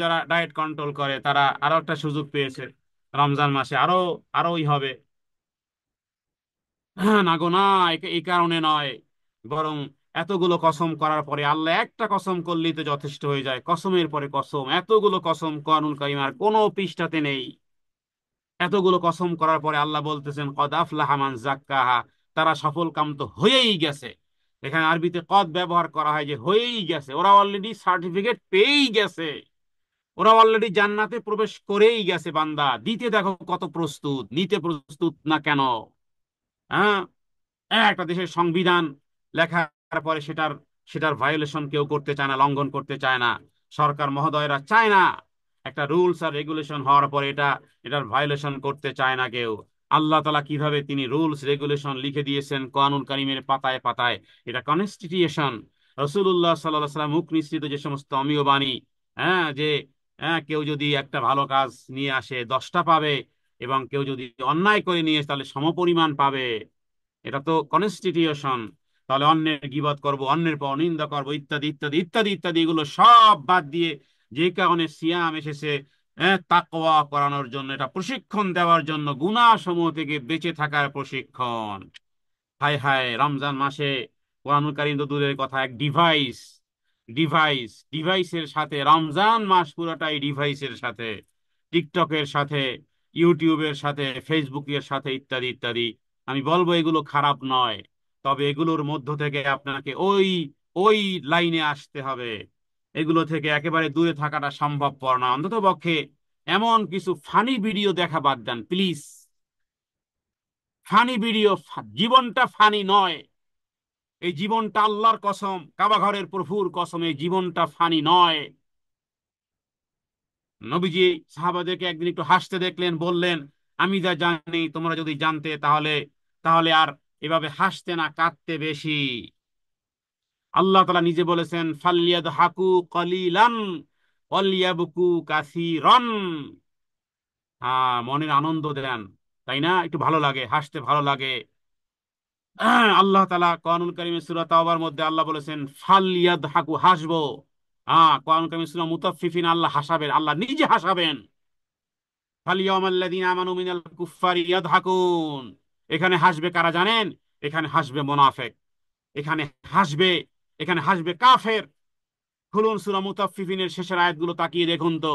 যারা ডায়েট কন্ট্রোল করে তারা আরো একটা সুযোগ পেয়েছে, রমজান মাসে আরোই হবে। না গো না, এই কারণে নয়, বরং এতগুলো কসম করার পরে আল্লাহ একটা কসম করলেই তো যথেষ্ট হয়ে যায়। কসমের পরে কসম, এতগুলো কসম কোরআনুল কারীমের কোনো পৃষ্ঠাতে নেই। এতগুলো কসম করার পরে আল্লাহ বলতেছেন কদ আফলাহা মান যাক্কাহা, তারা সফল কাম তো হয়েই গেছে। এখানে আরবিতে কদ ব্যবহার করা হয় যে হয়েই গেছে, ওরা অলরেডি সার্টিফিকেট পেয়েই গেছে, ওরা অলরেডি জান্নাতে প্রবেশ করেই গেছে। বান্দা দিতে দেখো কত প্রস্তুত, নিতে প্রস্তুত না কেন? হ্যাঁ, একটা দেশের সংবিধান লেখার পরে সেটার সেটার ভায়োলেশন কেউ করতে চায় না, লঙ্ঘন করতে চায় না, সরকার মহোদয়রা চায় না। একটা রুলস আর রেগুলেশন হওয়ার পরে এটার ভায়োলেশন করতে চায় না কেউ। আল্লাহ তাআলা কিভাবে তিনি রুলস রেগুলেশন লিখে দিয়েছেন কোরআনুল কারীমের পাতায় পাতায়, এটা কনস্টিটিউশন। রাসূলুল্লাহ সাল্লাল্লাহু আলাইহি ওয়াসাল্লাম মুখ নিঃসৃত যে সমস্ত অমীয় বাণী, যে কেউ যদি একটা ভালো কাজ নিয়ে আসে 10টা পাবে, এবং কেউ যদি অন্যায় করে নিয়ে আসে তাহলে সমপরিমাণ পাবে, এটা তো কনস্টিটিউশন। তাহলে অন্যের গীবত করব, অন্যের পর নিন্দা করব, ইত্যাদি ইত্যাদি ইত্যাদি ইত্যাদি, এগুলো সব বাদ দিয়ে যে কারণে সিয়াম এসেছে, তাকওয়া করানোর জন্য, এটা প্রশিক্ষণ দেওয়ার জন্য, গুনাহ সমূহ থেকে বেঁচে থাকার প্রশিক্ষণ। হায় হায়, রমজান মাসে কোরআনুল কারীম তো দূরের কথা, এক ডিভাইসের সাথে রমজান মাস পুরোটাই ডিভাইসের সাথে, টিকটকের সাথে, ইউটিউবের সাথে, ফেসবুকের সাথে, ইত্যাদি ইত্যাদি। আমি বলবো এগুলো খারাপ নয়, তবে এগুলোর মধ্য থেকে আপনাকে ওই ওই লাইনে আসতে হবে। এগুলো থেকে একেবারে দূরে থাকাটা সম্ভবপর না। অন্তত পক্ষে এমন কিছু ফানি ভিডিও দেখা বাদ দেন প্লিজ। ফানি ভিডিও, জীবনটা ফানি নয়, এই জীবনটা আল্লাহর কসম, কাবা ঘরের প্রভুর কসম, এই জীবনটা ফানি নয়। নবীজি সাহাবাদেরকে একদিন একটু হাসতে দেখলেন, বললেন আমি যা জানি তোমরা যদি জানতে তাহলে তাহলে আর এভাবে হাসতে না, কাঁদতে বেশি। আল্লাহ তাআলা নিজে বলেছেন ফালইয়াদহাকু কলিলান ওয়ালইয়াবকু কাসীরান। মনের আনন্দ দেন, তাই না? একটু ভালো লাগে, হাসতে ভালো লাগে। আল্লাহ তাআলা কোরআনুল কারীমে সূরা তাওবার মধ্যে আল্লাহ বলেছেন ফালইয়াদহাকু, হাসবো। কোরআনুল কারীমে সূরা মুতাফফিফিন আল্লাহ হাসাবেন, আল্লাহ নিজে হাসাবেন। ফালিয়াউমাল্লাযীনা আমানু মিনাল কুফফারি ইয়াদহাকুন, এখানে হাসবে কারা জানেন? এখানে হাসবে মুনাফিক, এখানে হাসবে এখানে হাসবে কাফের। খুলুন সূরা মুতাফফিফিনের শেষের আয়াতগুলো তাকিয়ে দেখুন তো।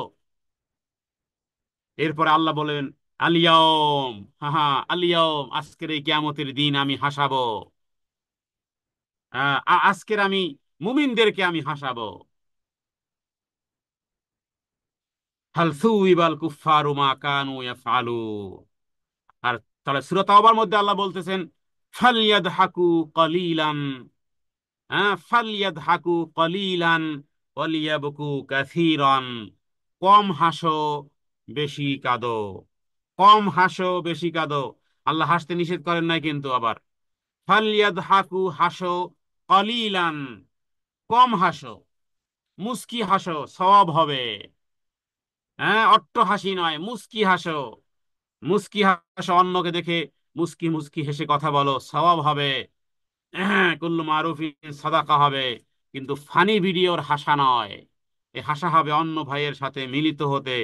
এরপরে আল্লাহ বলেন আলিয়াউম, হা আলিয়াউম, আজকের এই কিয়ামতের দিন আমি হাসাবো, আজকের আমি মুমিনদেরকে আমি হাসাবো। হাল সুইবাল কুফফারু মা কানু ইয়াফআলুন। আর তাহলে সূরা তাওবার মধ্যে আল্লাহ বলতেছেন ফালইয়াদহাকু কলিলান, হ্যাঁ, ফালিয়াদহাকু কলিলান ওয়ালিয়াবকু কাসীরান, কম হাসো বেশি কাঁদো, কম হাসো বেশি কাঁদো। আল্লাহ হাসতে নিষেধ করেন নাই কিন্তু আবার। ফালিয়াদহাকু, হাসো, কলিলান, কম হাসো, মুস্কি হাসো, সওয়াব হবে। হ্যাঁ, অট্ট হাসি নয়, মুস্কি হাসো। মুস্কি হাসো, অন্যকে দেখে মুস্কি মুস্কি হেসে কথা বলো, সওয়াব হবে। হ্যাঁ, কুল্লু মারুফিন সাদাকা হবে। কিন্তু ফানি ভিডিওর হাসা নয়। এ হাসা হবে অন্য ভাইয়ের সাথে মিলিত হতে,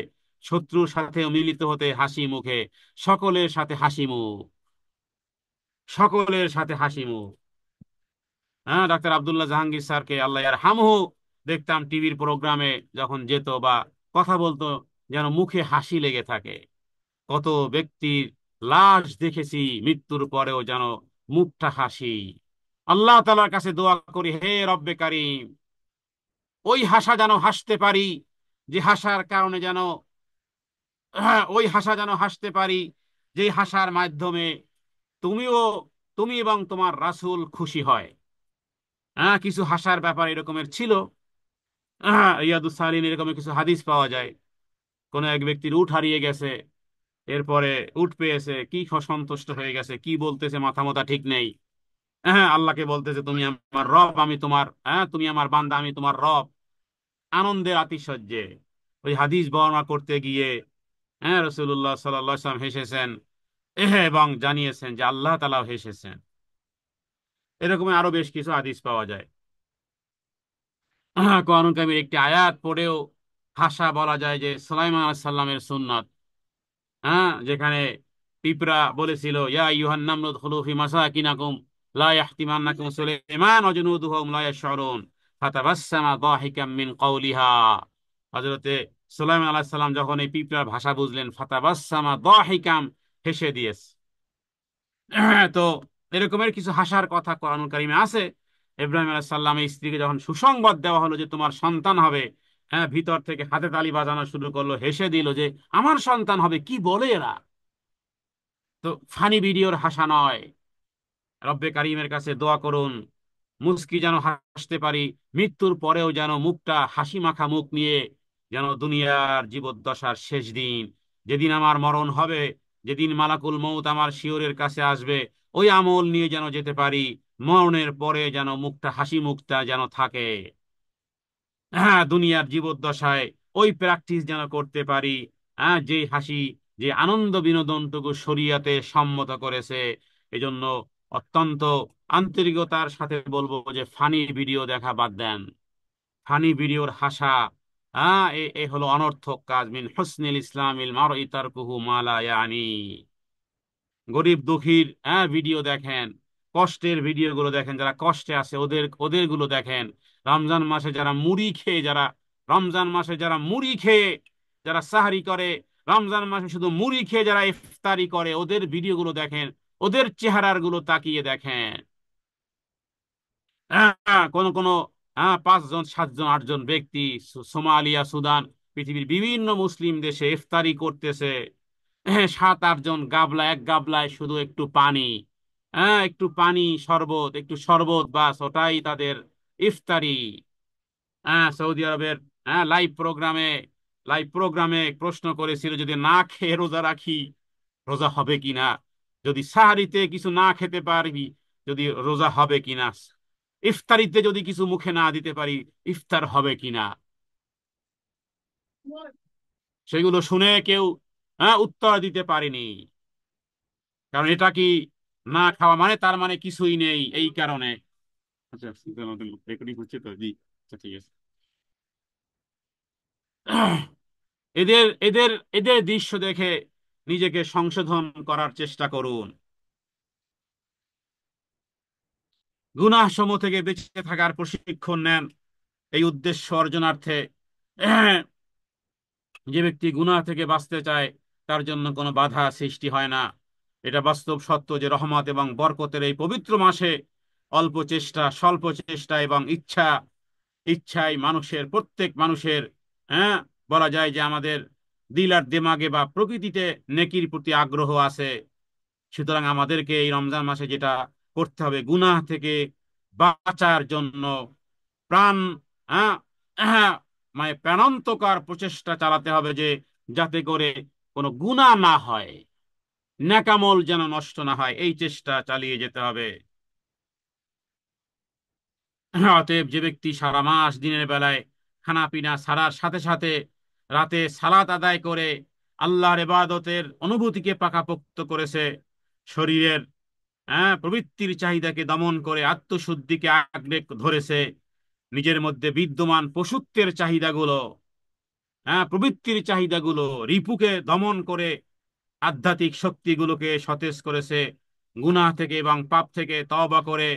শত্রুর সাথেও মিলিত হতে হাসি মুখে, সকলের সাথে হাসি মুখ, সকলের সাথে হাসি মুখ। হ্যাঁ, ডাক্তার আব্দুল্লাহ জাহাঙ্গীর স্যারকে আল্লাহ ইয়ারহামহু দেখতাম টিভির প্রোগ্রামে যখন যেত বা কথা বলতো, যেন মুখে হাসি লেগে থাকে। কত ব্যক্তির লাশ দেখেছি মৃত্যুর পরেও যেন মুখটা হাসি। আল্লাহ তাআলার কাছে দোয়া করি, হে রব্বে কারিম, ওই হাসা যেন হাসতে পারি, যে হাসার কারণে যেন, হ্যাঁ, ওই হাসা যেন হাসতে পারি যে হাসার মাধ্যমে তুমিও, তুমি এবং তোমার রাসূল খুশি হয়। হ্যাঁ, কিছু হাসার ব্যাপার এরকমের ছিল। হ্যাঁ, রিয়াদুস সালিহিন এরকমের কিছু হাদিস পাওয়া যায়। কোন এক ব্যক্তির উট হারিয়ে গেছে, এরপরে উট পেয়েছে, কি সন্তুষ্ট হয়ে গেছে, কি বলতেছে মাথা মাথা ঠিক নেই। হ্যাঁ, আল্লাহকে বলতেছে তুমি আমার রব, আমি তোমার, হ্যাঁ, তুমি আমার বান্দা, আমি তোমার রব। আনন্দের আতিশয্যে ওই হাদিস বর্ণনা করতে গিয়ে, হ্যাঁ, রাসূলুল্লাহ সাল্লাল্লাহু আলাইহি ওয়াসাল্লাম হেসেছেন, এবং জানিয়েছেন যে আল্লাহ তাআলাও হেসেছেন। এরকম আরো বেশ কিছু হাদিস পাওয়া যায়। কোরআনুল কারীমের একটি আয়াত পড়েও হাসা বলা যায় যে সুলাইমান আলাইহিস সালামের সুন্নাত। হ্যাঁ, যেখানে পিঁপড়া বলেছিল, ইয়া আইয়ুহান নামলু উদখুলু ফি মাসাকিনাকুম লা ইয়াহতিমান্নাকুম সুলাইমান ওয়া জুনুদুহু হুম লা ইয়াশউরুন ফাতাবাসসামা দাহিকাম মিন কওলিহা। হযরতে সুলাইমান আলাইহিস সালাম যখন এই পিঁপড়ার ভাষা বুঝলেন, ফাতাবাসসামা দাহিকাম, হেসে দিয়েছে। তো এরকমের কিছু হাসার কথা কোরআনুল কারীমে আছে। ইব্রাহিম আলাইহিস সালামের স্ত্রীকে যখন সুসংবাদ দেওয়া হলো যে তোমার সন্তান হবে, হ্যাঁ, ভিতর থেকে হাতে তালি বাজানো শুরু করলো, হেসে দিল যে আমার সন্তান হবে, কি বলে এরা। তো ফানি ভিডিওর হাসা নয়। রব্বে কারিমের কাছে দোয়া করুন, মুস্কি যেন হাসতে পারি, মৃত্যুর পরেও যেন মুখটা হাসি মাখা মুখ নিয়ে, যেন দুনিয়ার জীবদ্দশার শেষ দিন, যেদিন আমার মরণ হবে, যেদিন মালাকুল মউত আমার শিয়রের কাছে আসবে, ওই আমল নিয়ে যেন যেতে পারি। মরণের পরে যেন মুখটা হাসি মুখটা যেন থাকে। হ্যাঁ, দুনিয়ার জীবদ্দশায় ওই প্র্যাকটিস যেন করতে পারি। হ্যাঁ, যে হাসি, যে আনন্দ বিনোদনটুকু শরীয়তে সম্মত করেছে। এজন্য অত্যন্ত আন্তরিকতার সাথে বলবো যে ফানি ভিডিও দেখা বাদ দেন। ফানি ভিডিওর হাসা, হ্যাঁ, এ এ হলো অনর্থক কাজ। মিন হুসনিল ইসলামিল মারই তারকুহু মা লা ইয়ানি। গরিব দুঃখীর, হ্যাঁ, ভিডিও দেখেন, কষ্টের ভিডিও গুলো দেখেন, যারা কষ্টে আছে ওদের ওদের গুলো দেখেন। রমজান মাসে যারা মুড়ি খেয়ে, যারা রমজান মাসে যারা মুড়ি খেয়ে যারা সাহারি করে, রমজান মাসে শুধু মুড়ি খেয়ে যারা ইফতারি করে, ওদের ভিডিও গুলো দেখেন, ওদের চেহারার গুলো তাকিয়ে দেখেন। হ্যাঁ, কোন কোন, হ্যাঁ, 5 জন 7 জন 8 জন ব্যক্তি সোমালিয়া, সুদান, পৃথিবীর বিভিন্ন মুসলিম দেশে ইফতারি করতেছে। হ্যাঁ, 7 8 জন গাবলা, এক গাবলায় শুধু একটু পানি, হ্যাঁ, একটু পানি, শরবত, একটু শরবত, বাস, ওটাই তাদের ইফতারি। হ্যাঁ, সৌদি আরবের, হ্যাঁ, লাইভ প্রোগ্রামে প্রশ্ন করেছিল, যদি না খেয়ে রোজা রাখি রোজা হবে কিনা, যদি সাহারিতে কিছু না খেতে পারবি, যদি রোজা হবে কিনা, ইফতারিতে যদি কিছু মুখে না দিতে পারি ইফতার হবে কিনা। সেগুলো শুনে কেউ, হ্যাঁ, উত্তর দিতে পারেনি। কারণ এটা কি, না খাওয়া মানে তার মানে কিছুই নেই, এই কারণে। আচ্ছা, রেকর্ডিং হচ্ছে তো, জি, আচ্ছা, ঠিক আছে। এদের এদের এদের দৃশ্য দেখে নিজেকে সংশোধন করার চেষ্টা করুন। গুনাহ সমূহ থেকে বেঁচে থাকার প্রশিক্ষণ নেন এই উদ্দেশ্য অর্জনার্থে। যে ব্যক্তি গুনাহ থেকে বাঁচতে চায় তার জন্য কোনো বাধা সৃষ্টি হয় না। এটা বাস্তব সত্য যে রহমত এবং বরকতের এই পবিত্র মাসে অল্প চেষ্টা, স্বল্প চেষ্টা এবং ইচ্ছায় মানুষের, প্রত্যেক মানুষের, হ্যাঁ, বলা যায় যে আমাদের দিল আর দিমাগে বা প্রকৃতিতে নেকির প্রতি আগ্রহ আছে। সুতরাং আমাদেরকে এই রমজান মাসে যেটা করতে হবে, গুনাহ থেকে বাঁচার জন্য প্রাণ আহ, আহ, মানে প্রাণান্তকর প্রচেষ্টা চালাতে হবে, যে যাতে করে কোনো গুনাহ না হয়, নেকামল যেন নষ্ট না হয়, এই চেষ্টা চালিয়ে যেতে হবে। অতএব যে ব্যক্তি সারা মাস দিনের বেলায় খানা পিনা ছাড়ার সাথে সাথে রাতে সালাত আদায় করে আল্লাহর ইবাদতের অনুভূতিকে পাকাপোক্ত করেছে, শরীরের প্রবৃত্তির চাহিদাকে দমন করে আত্মশুদ্ধিকে আঁকড়ে ধরেছে, নিজের মধ্যে বিদ্যমান পশুত্বের চাহিদাগুলো, প্রবৃত্তির চাহিদাগুলো, রিপুকে দমন করে আধ্যাত্মিক শক্তিগুলোকে সতেজ করেছে, গুনাহ থেকে এবং পাপ থেকে তওবা করে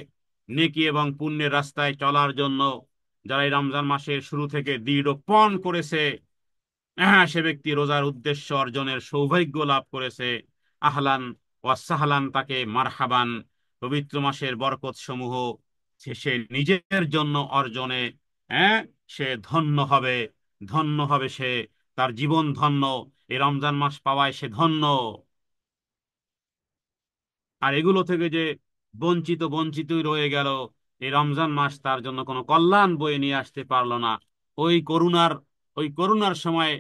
নেকি এবং পুণ্যের রাস্তায় চলার জন্য যারা এই রমজান মাসের শুরু থেকে দৃঢ় পণ করেছে, সে ব্যক্তি রোজার উদ্দেশ্য অর্জনের সৌভাগ্য লাভ করেছে। আহলান ওয়া সাহলান, তাকে মারহাবান। পবিত্র মাসের বরকত সমূহ সে নিজের জন্য অর্জনে হ্যাঁ সে ধন্য হবে, ধন্য হবে সে, তার জীবন ধন্য, এই রমজান মাস পাওয়ায় সে ধন্য। আর এগুলো থেকে যে বঞ্চিত বঞ্চিতই রয়ে গেল, এই রমজান মাস তার জন্য কোনো কল্যাণ বয়ে নিয়ে আসতে পারলো না। ওই করুণার ওই করুণার সময়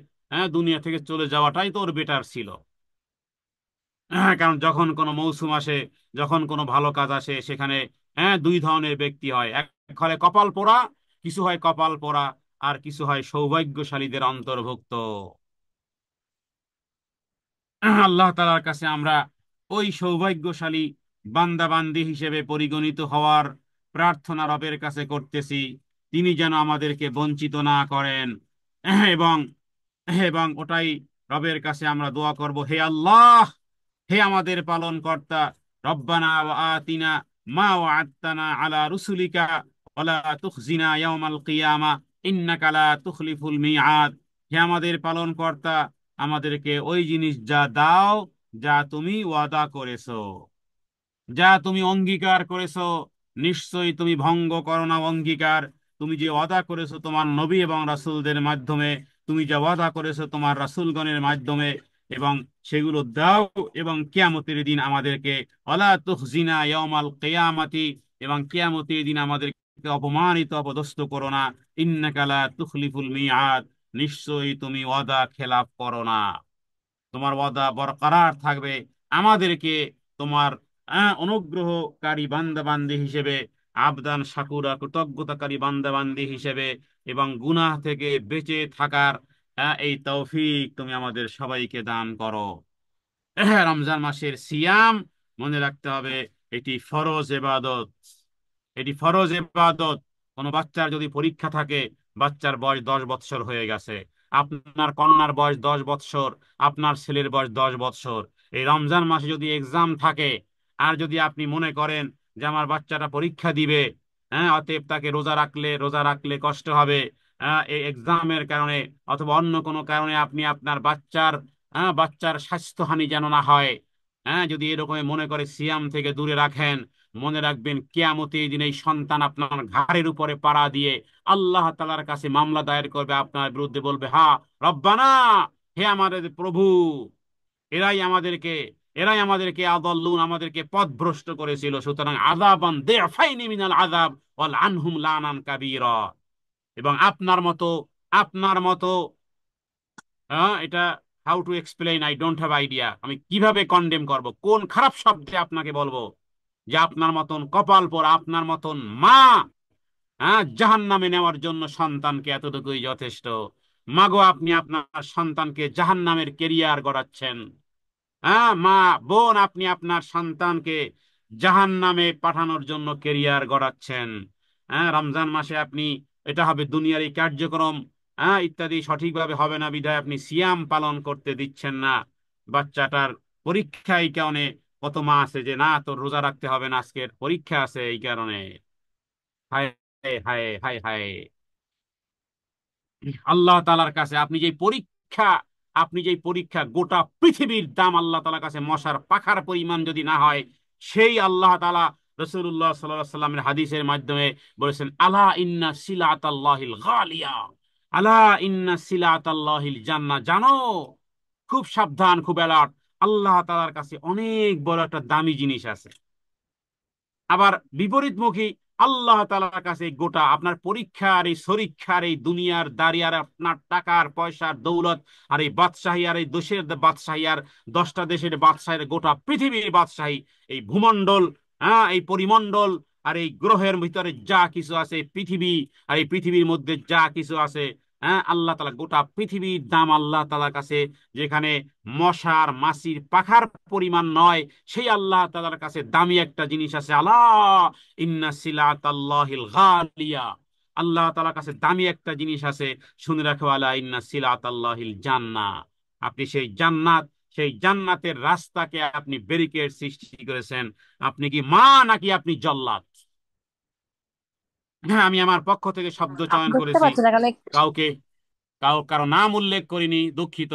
দুনিয়া থেকে চলে যাওয়াটাই তো ওর বেটার ছিল। কারণ যখন কোনো মৌসুম আসে, যখন কোনো ভালো কাজ আসে, সেখানে দুই ধরনের ব্যক্তি হয়, এক হয় কপাল পোড়া, কিছু হয় কপাল পোড়া, আর কিছু হয় সৌভাগ্যশালীদের অন্তর্ভুক্ত। আল্লাহ তাআলার কাছে আমরা ওই সৌভাগ্যশালী বান্দা বান্দি হিসেবে পরিগণিত হওয়ার প্রার্থনা রবের কাছে করতেছি। তিনি যেন আমাদেরকে বঞ্চিত না করেন, এবং এবং ওটাই রবের কাছে আমরা দোয়া করব, হে আল্লাহ, হে আমাদের পালন কর্তা, রব্বানা ওয়া আতিনা মা ওয়া'আদতানা আলা রুসুলিকা ওয়ালা তুখজিনা ইয়াউমাল কিয়ামা ইন্নাকা লা তুখলিফুল মিআদ। হে আমাদের পালন কর্তা, আমাদেরকে ওই জিনিস যা দাও যা তুমি ওয়াদা করেছো, যা তুমি অঙ্গীকার করেছো, নিশ্চয়ই তুমি ভঙ্গ করো না অঙ্গীকার। তুমি যে ওয়াদা করেছো তোমার নবী এবং রাসূলদের মাধ্যমে, তুমি যা ওয়াদা করেছো তোমার রাসূলগণের মাধ্যমে, এবং সেগুলো দাও, এবং কিয়ামতের দিন আমাদেরকে ওয়ালা তুখজিনা ইয়াউমাল কিয়ামাতি, এবং কিয়ামতের দিন আমাদেরকে অপমানিত অপদস্থ করো না। ইন্নাকা লা তুখলিফুল মিআদ, নিশ্চয়ই তুমি ওয়াদা খেলাপ করো না, তোমার ওয়াদা বরকরার থাকবে। আমাদেরকে তোমার অনুগ্রহকারী বান্দা বান্দি হিসেবে, আবদান শাকুরা কৃতজ্ঞতাকারী বান্দা বান্দি হিসেবে, এবং গুনাহ থেকে বেঁচে থাকার এই তৌফিক তুমি আমাদের সবাইকে দান করো। রমজান মাসের সিয়াম, মনে রাখতে হবে, এটি ফরজ ইবাদত, এটি ফরজ ইবাদত। কোনো বাচ্চার যদি পরীক্ষা থাকে, বাচ্চার বয়স 10 বৎসর হয়ে গেছে, আপনার কন্যার বয়স 10 বৎসর, আপনার ছেলের বয়স 10 বৎসর, এই রমজান মাসে যদি এক্সাম থাকে, আর যদি আপনি মনে করেন যে আমার বাচ্চাটা পরীক্ষা দিবে, অতএব তাকে রোজা রাখলে কষ্ট হবে, এই এক্সামের কারণে অথবা অন্য কোনো কারণে আপনি আপনার বাচ্চার স্বাস্থ্যহানি যেন না হয়, যদি এরকম মনে করে সিয়াম থেকে দূরে রাখেন, মনে রাখবেন কিয়ামতের দিন এই সন্তান আপনার ঘাড়ের উপরে পাড়া দিয়ে আল্লাহ তাআলার কাছে মামলা দায়ের করবে, আপনার বিরুদ্ধে বলবে, হা রব্বানা, হে আমাদের প্রভু, এরাই আমাদেরকে এরাই আমাদেরকে আদাল্লুন, আমাদেরকে পথভ্রষ্ট করেছিল, সুতরাং আযাবান দি'ফাইনি মিনাল আযাব ওয়াল আনহুম লানান কাবীরা। এবং আপনার মতো এটা how to explain, I don't have idea, আমি কিভাবে কন্ডেম করব, কোন খারাপ শব্দে আপনাকে বলবো যে আপনার মতন কপাল পোড়া, আপনার মতন মা জাহান্নামে নেওয়ার জন্য সন্তানকে এতটুকুই যথেষ্ট। মাগো, আপনি আপনার সন্তানকে জাহান্নামের কেরিয়ার গড়াচ্ছেন। মা, বোন, আপনি আপনার সন্তানকে জাহান্নামে পাঠানোর জন্য কেরিয়ার গড়াচ্ছেন। রমজান মাসে আপনি, এটা হবে দুনিয়ার এই কার্যক্রম ইত্যাদি সঠিকভাবে হবে না বিধায় আপনি সিয়াম পালন করতে দিচ্ছেন না। বাচ্চাটার পরীক্ষা এই কারণে, কত মা আছে যে না, তোর রোজা রাখতে হবে না, আজকের পরীক্ষা আছে এই কারণে। হায় হায় হায় হায়, আল্লাহ তাআলার কাছে আপনি যেই পরীক্ষা গোটা পৃথিবীর দাম আল্লাহ তাআলার কাছে মশার পাখার পরিমাণ যদি না হয়, সেই আল্লাহ তাআলা রাসূলুল্লাহ সাল্লাল্লাহু আলাইহি সাল্লামের হাদিসের মাধ্যমে বলেছেন, আলা ইন্না সিলাতাল্লাহিল গালিয়া, আলা ইন্না সিলাতাল্লাহিল জান্নাহ, জানো, খুব সাবধান, খুব অ্যালার্ট, আল্লাহ তাআলার কাছে অনেক বড় একটা দামি জিনিস আছে। আবার বিপরীতমুখী, আল্লাহ তাআলার কাছে এই গোটা আপনার পরীক্ষার এই সরীক্ষার এই দুনিয়ার দাঁড়িয়ে আপনার টাকার পয়সার দৌলত আর এই বাদশাহী আর এই দেশের বাদশাহী আর 10টা দেশের বাদশাহের গোটা পৃথিবীর বাদশাহী, এই ভূমণ্ডল, হ্যাঁ এই পরিমণ্ডল আর এই গ্রহের ভিতরে যা কিছু আছে, এই পৃথিবী আর এই পৃথিবীর মধ্যে যা কিছু আছে, হ্যাঁ আল্লাহ তাআলা গোটা পৃথিবীর দাম আল্লাহ তাআলার কাছে, যেখানে মশার মাছির পাখার পরিমাণ নয়, সেই আল্লাহ তাআলার কাছে দামি একটা জিনিস আছে। আল্লাহ ইন্না সিলাতাল্লাহিল গালিয়া, আল্লাহ তাআলার কাছে দামি একটা জিনিস আছে, শুনে রাখো, আলা ইন্না সিলাতাল্লাহিল জান্নাহ। আপনি সেই জান্নাত, সেই জান্নাতের রাস্তাকে আপনি ব্যারিকেড সৃষ্টি করেছেন। আপনি কি মা নাকি আপনি জল্লাদ? হ্যাঁ, আমি আমার পক্ষ থেকে শব্দ আপনি চয়ন দেখতে করেছি, পাচ্ছেন এখানে। কাউকে কারো নাম উল্লেখ করিনি, দুঃখিত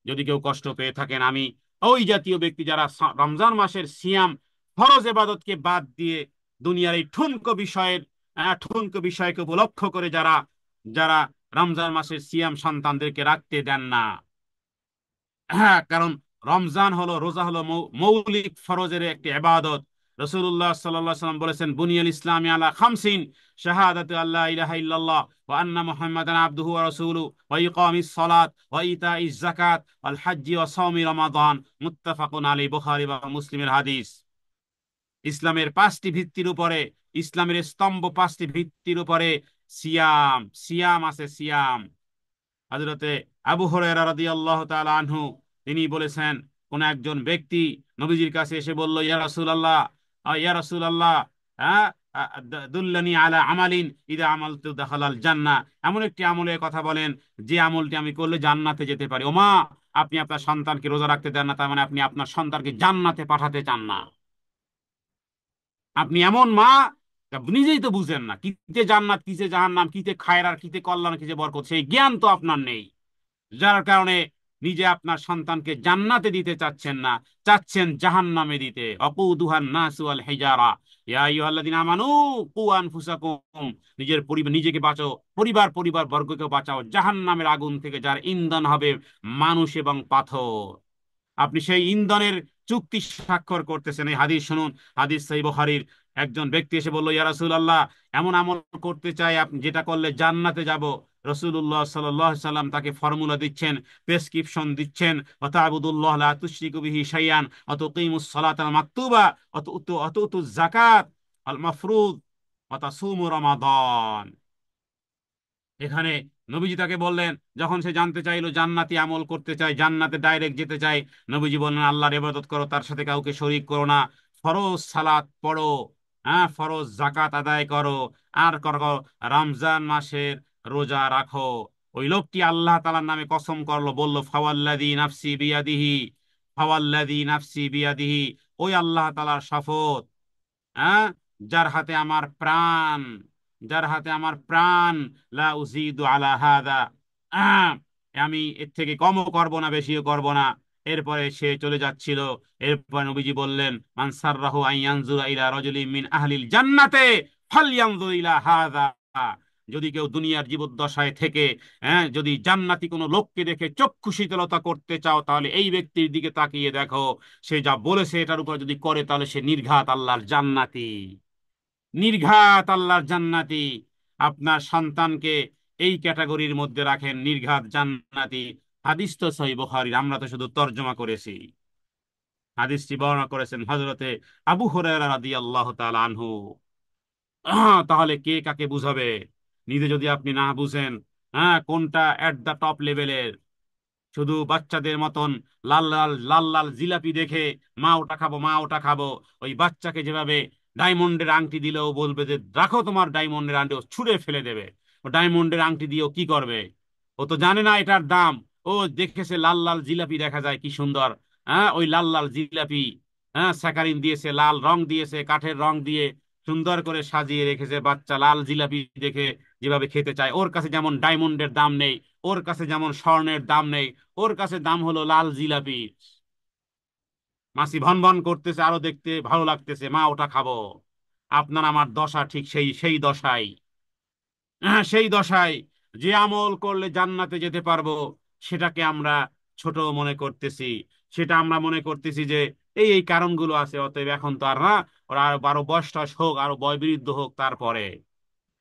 যদি কেউ কষ্ট পেয়ে থাকেন। আমি ওই জাতীয় ব্যক্তি যারা রমজান মাসের সিয়াম ফরজ ইবাদতকে বাদ দিয়ে দুনিয়ার এই ঠুনকো বিষয়কে উপলক্ষ করে যারা যারা রমজান মাসের সিয়াম সন্তানদেরকে রাখতে দেন না। হ্যাঁ, কারণ রমজান হলো, রোজা হলো মৌলিক ফরজের একটি ইবাদত। রাসূলুল্লাহ সাল্লাল্লাহু আলাইহি ওয়াসাল্লাম বলেছেন, বুনিয়াল ইসলামি আলা খামসিন, শাহাদাতু আল্লা ইলাহা ইল্লাল্লাহ ওয়া আন্না মুহাম্মাদান আবদুহু ওয়া রাসূলুহু ওয়া ইকামিস সালাত ওয়া ইতাইজ যাকাত ওয়াল হজ্জি ওয়া সাওমি রমাদান, মুত্তাফাকুন আলাইহি, বুখারী বা মুসলিমের হাদিস। ইসলামের 5টি ভিত্তির উপরে, ইসলামের স্তম্ভ 5টি ভিত্তির উপরে সিয়াম, সিয়াম আছে, সিয়াম। হযরতে আবু হুরায়রা রাদিয়াল্লাহু তাআলা আনহু তিনি বলেছেন, কোন একজন ব্যক্তি নবীজির কাছে এসে বলল, ইয়া রাসূলুল্লাহ, ইয়া রাসূলুল্লাহ, হ্যাঁ, দুল্লানি আলা আমালিন ইদা আমালতু দাখালাল জান্নাহ, এমন একটি আমলের কথা বলেন যে আমলটি আমি করলে জান্নাতে যেতে পারি। ওমা, আপনি আপনার সন্তানকে রোজা রাখতে দেন না, তার মানে আপনি আপনার সন্তানকে জান্নাতে পাঠাতে চান না। আপনি এমন মা, নিজেই তো বুঝেন না কিতে জান্নাত, কিসে জাহান্নাম, কিতে খায়র আর কিতে কল্যাণ, কিসে বরকত, সেই জ্ঞান তো আপনার নেই। যার কারণে নিজে আপনার সন্তানকে জান্নাতে দিতে চাচ্ছেন না, চাচ্ছেন জাহান্নামে দিতে। অকুদুহান নাসু ওয়াল হিজারা, ইয়া আইয়ুহাল্লাযিনা আমানু কু আনফুসাকুম, নিজের পরিবার, নিজেকে বাঁচাও, পরিবার বর্গকে বাঁচাও জাহান্নামের আগুন থেকে, যার ইন্ধন হবে মানুষ এবং পাথর। আপনি সেই ইন্ধনের চুক্তি স্বাক্ষর করতেছেন। এই হাদিস শুনুন, হাদিস সহিহ বুখারীর। একজন ব্যক্তি এসে বলল, ইয়া রাসূলুল্লাহ, এমন আমল করতে চাই আপনি যেটা করলে জান্নাতে যাব। রাসূলুল্লাহ সাল্লাল্লাহু আলাইহি সাল্লাম তাকে ফর্মুলা দিচ্ছেন, প্রেসক্রিপশন দিচ্ছেন, ওয়া তা'বুদুল্লাহ লা তুশরিকু বিহি শাইআন ওয়া তুকিমুস সালাতাল মাকতুবা ওয়া তুতুজ যাকাত আল মাফরুদ ওয়া তাসুমু রমাদান। এখানে নবীজি তাকে বললেন, যখন সে জানতে চাইলো জান্নাতি আমল করতে চায়, জান্নাতে ডাইরেক্ট যেতে চায়, নবীজি বললেন, আল্লাহর ইবাদত করো, তার সাথে কাউকে শরীক করো না, ফরজ সালাত পড়ো, হ্যাঁ ফরজ জাকাত আদায় করো, আর করো রমজান মাসের রোজা রাখো। ওই লোকটি আল্লাহ তাআলার নামে কসম করলো, বলল, ফাওয়াল্লাযী নাফসি বিয়াদিহি, ফাওয়াল্লাযী নাফসি বিয়াদিহি, ওই আল্লাহ তাআলার শপথ, হ্যাঁ, যার হাতে আমার প্রাণ, যার হাতে আমার প্রাণ, লা উজিদু আলা হাদা, আহ, আমি এর থেকে কমও করব না, বেশিও করব না। এরপরে সে চলে যাচ্ছিল। এরপর নবীজি বললেন, মান সাররাহু আন ইয়ানজুরা ইলা রাজুলিন মিন আহলিল জান্নাতে ফালয়ানজুর ইলা হাদা, যদি কেউ দুনিয়ার জীবদ্দশায় থেকে, হ্যাঁ, যদি জান্নাতি কোনো লোককে দেখে চক্ষু শীতলতা করতে চাও, তাহলে এই ব্যক্তির দিকে তাকিয়ে দেখো। সে যা বলেছে এটার উপর যদি করে, তাহলে সে নির্ঘাত আল্লাহর জান্নাতি, নির্ঘাত আল্লাহর জান্নাতি। আপনার সন্তানকে এই ক্যাটাগরির মধ্যে রাখেন, নির্ঘাত জান্নাতি। হাদিস তো সহিহ বুখারীর, আমরা তো শুধু তর্জমা করেছি। হাদিসটি বর্ণনা করেছেন হযরতে আবু হুরায়রা রাদিয়াল্লাহু তাআলা আনহু। তাহলে কে কাকে বুঝাবে? নিজে যদি আপনি না বুঝেন, হ্যাঁ, কোনটা এট দা টপ লেভেলের, শুধু বাচ্চাদের মতন লাল লাল জিলাপি দেখে মা ওটা খাবো, মা ওটা খাবো, ওই বাচ্চাকে যেভাবে ডায়মন্ডের আংটি দিলেও বলবে যে রাখো তোমার ডায়মন্ডের আংটি, ও ছুঁড়ে ফেলে দেবে। ও ডায়মন্ডের আংটি দিয়েও কি করবে? ও তো জানে না এটার দাম। ও দেখেছে লাল লাল জিলাপি দেখা যায় কি সুন্দর, হ্যাঁ ওই লাল লাল জিলাপি, হ্যাঁ স্যাকারিন দিয়েছে, লাল রং দিয়েছে, কাঠের রং দিয়ে সুন্দর করে সাজিয়ে রেখেছে। বাচ্চা লাল জিলাপি দেখে যেভাবে খেতে চায়, ওর কাছে যেমন ডায়মন্ডের দাম নেই, ওর কাছে যেমন স্বর্ণের দাম নেই, ওর কাছে দাম হলো লাল জিলাপি। মাসি ভন ভন করতেছে, আরো দেখতে ভালো লাগতেছে, মা ওটা খাবো। আপনার আমার দশা ঠিক সেই সেই দশাই, হ্যাঁ সেই দশায়। যে আমল করলে জান্নাতে যেতে পারবো, সেটাকে আমরা ছোট মনে করতেছি। সেটা আমরা মনে করতেছি যে এই কারণগুলো আছে। অতএব এখন তো আর না, ওরা আরো 12 বয়স হোক, আরো বয়বৃদ্ধ হোক, তারপরে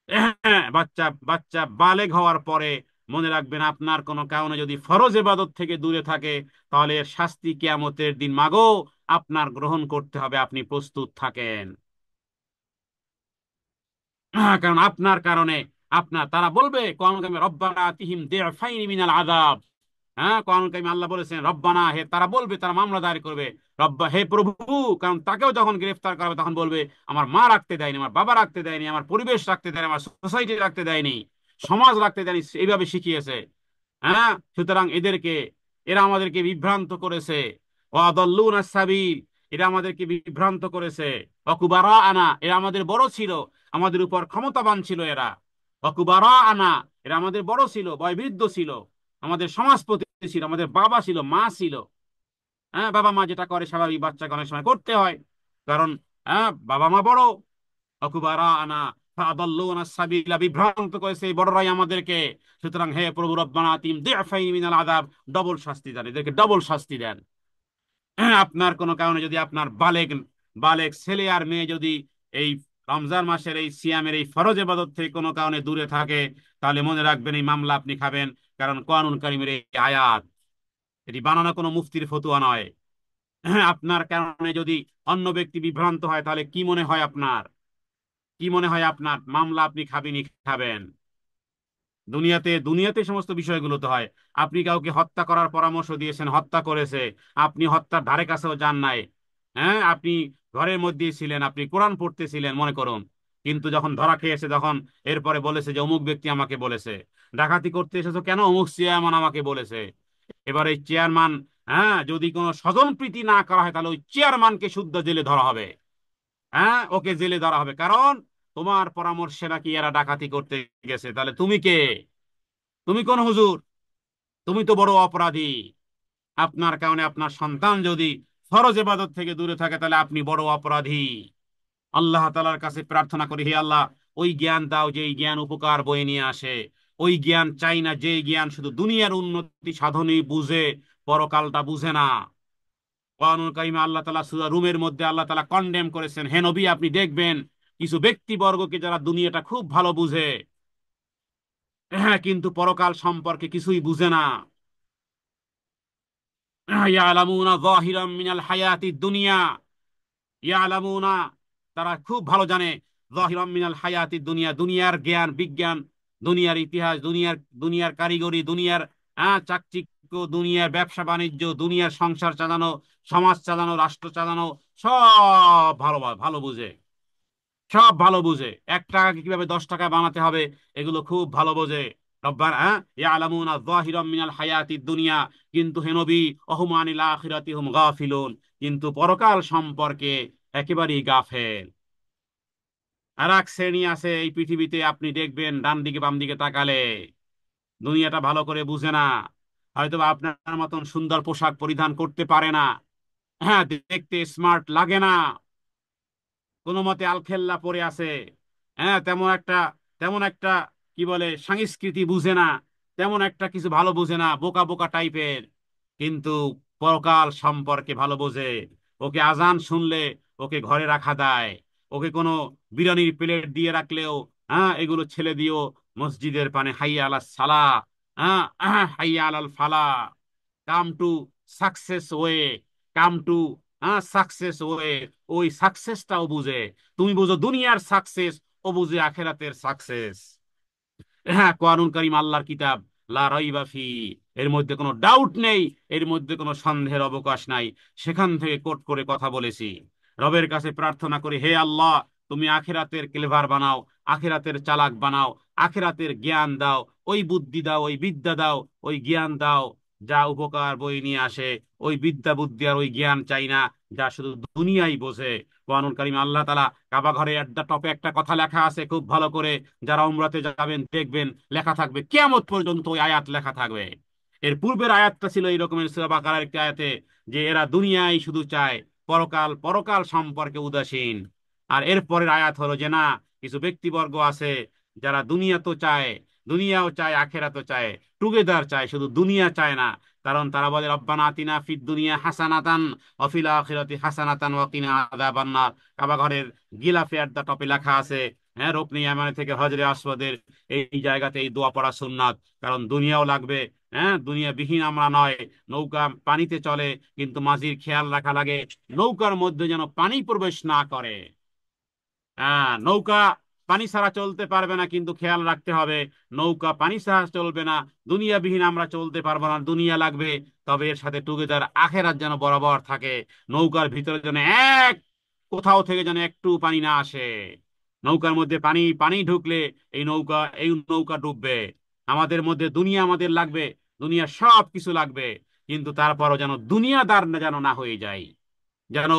হ্যাঁ, বাচ্চা বাচ্চা বালেগ হওয়ার পরে মনে রাখবেন, আপনার কোনো কারণে যদি ফরজ ইবাদত থেকে দূরে থাকে, তাহলে এর শাস্তি কিয়ামতের দিন মাগো আপনার গ্রহণ করতে হবে, আপনি প্রস্তুত থাকেন। কারণ আপনার কারণে তারা বলবে কোরআন কারিমে, রব্বানা আতিহিম দি'ফাইনি মিনাল আযাব। হ্যাঁ, কোরআন কারিমে আল্লাহ বলেছেন রব্বানা, হে তারা বলবে, তারা মামলা দায়ের করবে, রব্বা হে প্রভু। কারণ তাকেও যখন গ্রেফতার করা হবে তখন বলবে, আমার মা রাখতে দেয়নি, আমার বাবা রাখতে দেয়নি, আমার পরিবেশ রাখতে দেয়নি, আমার সোসাইটি রাখতে দেয়নি, সমাজ রাখতে দেয়নি, এইভাবে শিখিয়েছে। হ্যাঁ, সুতরাং এরা আমাদেরকে বিভ্রান্ত করেছে। ওয়াদাল্লুনা সাবিল, এরা আমাদেরকে বিভ্রান্ত করেছে। অকুবারা আনা, এরা আমাদের বড় ছিল, আমাদের উপর ক্ষমতাবান ছিল এরা। অকুবারা আনা, এরা আমাদের বড় ছিল, বয়োবৃদ্ধ ছিল, আমাদের সমাজপতি ছিল, আমাদের বাবা ছিল, মা ছিল। হ্যাঁ, বাবা মা যেটা করে স্বাভাবিক বাচ্চাকে অনেক সময় করতে হয়, কারণ হ্যাঁ, বাবা মা বড়। অকুবারা আনা ফাদাল্লুনা সাবিলা, বিভ্রান্ত করেছে এই বড়রাই আমাদেরকে। সুতরাং হে প্রভু, রব্বানা আতিম দি'ফাইনি মিনাল আযাব, ডবল শাস্তি দেন, এদেরকে ডবল শাস্তি দেন। হ্যাঁ, আপনার কোনো কারণে যদি আপনার বালেগ বালেগ ছেলে আর মেয়ে যদি এই রমজান মাসের এই সিয়ামের এই ফরজ ইবাদত থেকে কোনো কারণে দূরে থাকে, তাহলে মনে রাখবেন এই মামলা আপনি খাবেন। কারণ কোরআনুল কারীমের এই আয়াত, এটি বানানো কোনো মুফতির ফতুয়া নয়। হ্যাঁ, আপনার কারণে যদি অন্য ব্যক্তি বিভ্রান্ত হয়, তাহলে কি মনে হয় আপনার? কি মনে হয় আপনার? মামলা আপনি খাবেনই খাবেন। দুনিয়াতে দুনিয়াতে সমস্ত বিষয়গুলো তো হয়। আপনি কাউকে হত্যা করার পরামর্শ দিয়েছেন, হত্যা করেছে, আপনি হত্যার ধারে কাছেও যান নাই। হ্যাঁ, আপনি ঘরের মধ্যেই ছিলেন, আপনি কোরআন পড়তেছিলেন মনে করুন। কিন্তু যখন ধরা খেয়েছে, তখন এরপরে বলেছে যে অমুক ব্যক্তি আমাকে বলেছে। ডাকাতি করতে এসেছো কেন? অমুক চেয়ারম্যান আমাকে বলেছে। এবার এই চেয়ারম্যান, হ্যাঁ, যদি কোনো স্বজনপ্রীতি না করা হয়, তাহলে ওই চেয়ারম্যানকে শুদ্ধ জেলে ধরা হবে। হ্যাঁ, ওকে জেলে ধরা হবে, কারণ তোমার পরামর্শে নাকি এরা ডাকাতি করতে গেছে। তাহলে তুমি কে? তুমি কোন হুজুর? তুমি তো বড় অপরাধী। আপনার কারণে আপনার সন্তান যদি ফরজ ইবাদত থেকে দূরে থাকে, তাহলে আপনি বড় অপরাধী। আল্লাহ তাআলার কাছে প্রার্থনা করি, হে আল্লাহ, ওই জ্ঞান দাও যে এই জ্ঞান উপকার বয়ে নিয়ে আসে। ওই জ্ঞান চাই না যে জ্ঞান শুধু দুনিয়ার উন্নতি সাধনই বুঝে, পরকালটা বুঝে না। কোরআনুল কারীমে আল্লাহ তাআলা সূরা রুমের মধ্যে আল্লাহ তাআলা কন্ডেম করেছেন, হে নবী, আপনি দেখবেন কিছু ব্যক্তিবর্গকে যারা দুনিয়াটা খুব ভালো বুঝে, হ্যাঁ, কিন্তু পরকাল সম্পর্কে কিছুই বুঝে না। ইয়ালামুনা যাহিরাম মিনাল হায়াতিদ দুনিয়া, ইয়ালামুনা, তারা খুব ভালো জানে, যাহিরাম মিনাল হায়াতিদ দুনিয়া, দুনিয়ার জ্ঞান বিজ্ঞান, দুনিয়ার ইতিহাস, দুনিয়ার দুনিয়ার কারিগরি, দুনিয়ার চাকচিক্য, দুনিয়ার ব্যবসা বাণিজ্য, দুনিয়ার সংসার চালানো, সমাজ চালানো, রাষ্ট্র চালানো, সব ভালো ভালো বুঝে। সব ভালো বুঝে। 1 টাকাকে কিভাবে 10 টাকা বানাতে হবে, এগুলো খুব ভালো বোঝে। রব্বানা ইয়ালামুনা যাহিরাম মিনাল হায়াতিদ দুনিয়া, কিন্তু হে নবী, অহুম আনিল আখিরাতি হুম গাফিলুন, কিন্তু পরকাল সম্পর্কে একেবারেই গাফেল। আর এক শ্রেণী আছে এই পৃথিবীতে, আপনি দেখবেন ডান দিকে বাম দিকে তাকালে দুনিয়াটা ভালো করে বুঝে না। হয়তো বা আপনার মতন সুন্দর পোশাক পরিধান করতে পারে না, হ্যাঁ, দেখতে স্মার্ট লাগে না, কোনো মতে আলখেল্লা পরে আছে। হ্যাঁ, তেমন একটা কি বলে সংস্কৃতি বুঝে না, তেমন একটা কিছু ভালো বুঝে না, বোকা বোকা টাইপের। কিন্তু পরকাল সম্পর্কে ভালো বোঝে। ওকে আজান শুনলে ওকে ঘরে রাখা দেয়, ওকে কোনো বিরিয়ানির প্লেট দিয়ে রাখলেও, হ্যাঁ, এগুলো ছেলে দিও মসজিদের পানে, হাইয়া আলাস সালা, হ্যাঁ, হাইয়া আলাল ফালা, come to success way, come to success way. ওই সাকসেসটাও বুঝে। তুমি বুঝো দুনিয়ার সাকসেস, ও বুঝে আখেরাতের সাকসেস। হ্যাঁ, কোরআনুল কারীম আল্লাহর কিতাব, লা রাইবা ফি, এর মধ্যে কোনো ডাউট নেই, এর মধ্যে কোনো সন্দেহের অবকাশ নাই। সেখান থেকে কোট করে কথা বলেছি। রবের কাছে প্রার্থনা করি, হে আল্লাহ, তুমি আখিরাতের ক্লেভার বানাও, আখিরাতের চালাক বানাও, আখিরাতের জ্ঞান দাও, ওই বুদ্ধি দাও, ওই বিদ্যা দাও, ওই জ্ঞান দাও, যা উপকার বই নিয়ে আসে। ওই বিদ্যা বুদ্ধি আর ওই জ্ঞান চাই না, যা শুধু দুনিয়াই বোঝে। কোরআনুল কারীম আল্লাহ তাআলা কাবা ঘরে এট দ্য টপে একটা কথা লেখা আছে খুব ভালো করে, যারা উমরাতে যাবেন দেখবেন লেখা থাকবে, কিয়ামত পর্যন্ত ওই আয়াত লেখা থাকবে। এর পূর্বের আয়াতটা ছিল এই রকমের, সূরা বাকারার একটি আয়াতে, যে এরা দুনিয়ায় শুধু চায়, পরকাল পরকাল সম্পর্কে উদাসীন। আর এর পরের আয়াত হলো যে না, কিছু ব্যক্তিবর্গ আছে যারা দুনিয়া তো চায়, দুনিয়াও চায় আখেরাতও চায়, টুগেদার চায়, শুধু দুনিয়া চায় না। কারণ তারা বলে রব্বানা আতিনা ফিদ দুনিয়া হাসানাতান ওয়া ফিল আখিরাতি হাসানাতান ওয়া কিনা আযাবান নার। কাবা ঘরের গিলাফে এট দা টপে লেখা আছে, হ্যাঁ, রুকনি ইয়ামানি থেকে হজরে আসওয়াদের এই জায়গাতে এই দোয়া পড়া সুন্নাত। কারণ দুনিয়াও লাগবে, হ্যাঁ, দুনিয়া বিহীন আমরা নয়। নৌকা পানিতে চলে, কিন্তু মাঝির খেয়াল রাখা লাগে নৌকার মধ্যে যেন পানি প্রবেশ না করে। হ্যাঁ, নৌকা পানি ছাড়া চলতে পারবে না, কিন্তু খেয়াল রাখতে হবে নৌকা পানি ছাড়া চলবে না। দুনিয়াবিহীন আমরা চলতে পারবো না, দুনিয়া লাগবে। তবে এর সাথে টুগেদার আখেরাত যেন বরাবর থাকে। নৌকার ভিতরে যেন এক কোথাও থেকে যেন একটু পানি না আসে। নৌকার মধ্যে পানি পানি ঢুকলে এই নৌকা ডুববে। আমাদের মধ্যে দুনিয়া আমাদের লাগবে, দুনিয়া সব কিছু লাগবে, কিন্তু তারপরও যেন দুনিয়াদার যেন না হয়ে যায়, যেন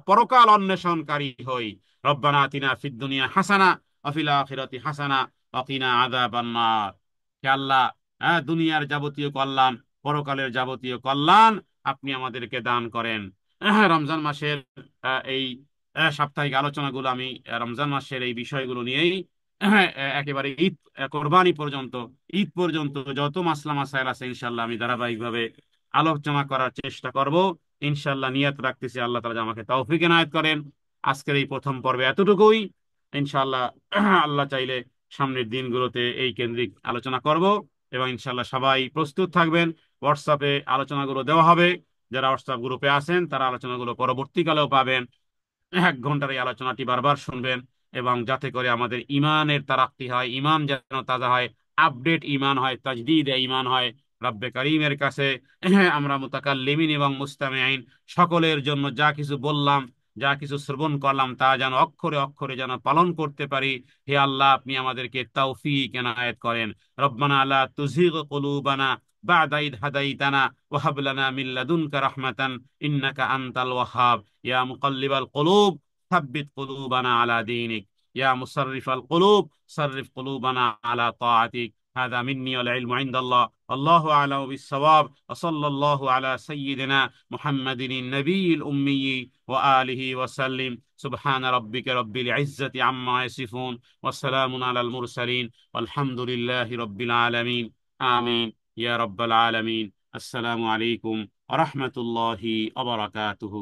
পরকাল অন্বেষণকারী হই। রব্বানা আতিনা ফিদ দুনিয়া হাসানা ওয়া ফিল আখিরাতি হাসানা ওয়া কিনা আযাবান নার। হে আল্লাহ, দুনিয়ার যাবতীয় কল্যাণ, পরকালের যাবতীয় কল্যাণ আপনি আমাদেরকে দান করেন। রমজান মাসের এই সাপ্তাহিক আলোচনাগুলো আমি রমজান মাসের এই বিষয়গুলো নিয়েই একেবারে ঈদ, কোরবানি পর্যন্ত, ঈদ পর্যন্ত যত মাসলা মাসাইল আছে ইনশাল্লাহ আমি ধারাবাহিকভাবে আলোচনা করার চেষ্টা করব। ইনশাল্লাহ নিয়ত রাখতেছি আল্লাহ তাআলা যেন আমাকে তৌফিক এনায়েত করেন। আজকের এই প্রথম পর্বে এতটুকুই। ইনশাল্লাহ আল্লাহ চাইলে সামনের দিনগুলোতে এই কেন্দ্রিক আলোচনা করব, এবং ইনশাল্লাহ সবাই প্রস্তুত থাকবেন। হোয়াটসঅ্যাপে আলোচনাগুলো দেওয়া হবে, যারা হোয়াটসঅ্যাপ গ্রুপে আছেন তারা আলোচনাগুলো পরবর্তীকালেও পাবেন। 1 ঘন্টার এই আলোচনাটি বারবার শুনবেন, এবং যাতে করে আমাদের ইমানের তারাক্কি হয়, ইমান যেন তাজা হয়, আপডেট ইমান হয়, তাজদীদ ইমান হয়। রব্বে করিমের কাছে আমরা মুতাকাল্লিমিন এবং মুস্তামিঈন সকলের জন্য যা কিছু বললাম, যা কিছু শ্রবণ করলাম, তা যেন অক্ষরে অক্ষরে যেন পালন করতে পারি। হে আল্লাহ, আপনি আমাদেরকে তৌফিক এনায়েত করেন। রব্বানা লা তুযিগ কুলুবানা বা'দা ইদ হাদাইতানা ওয়া হাব লানা মিন লাদুনকা রাহমাতান ইন্নাকা আনতাল ওয়াহ্হাব। ইয়া মুকাল্লিবাল কুলুব সাব্বিত কুলুবানা আলা দীনিক। ইয়া মুসাররিফাল কুলুব সাররিফ কুলুবানা আলা তাআতিক। هذا مني والعلم عند الله، والله أعلم بالصواب، وصلى الله على سيدنا محمد النبي الأمي وآله وسلم. سبحان ربك رب العزة عما يصفون، وسلام على المرسلين، والحمد لله رب العالمين. آمين يا رب العالمين. السلام عليكم ورحمة الله وبركاته.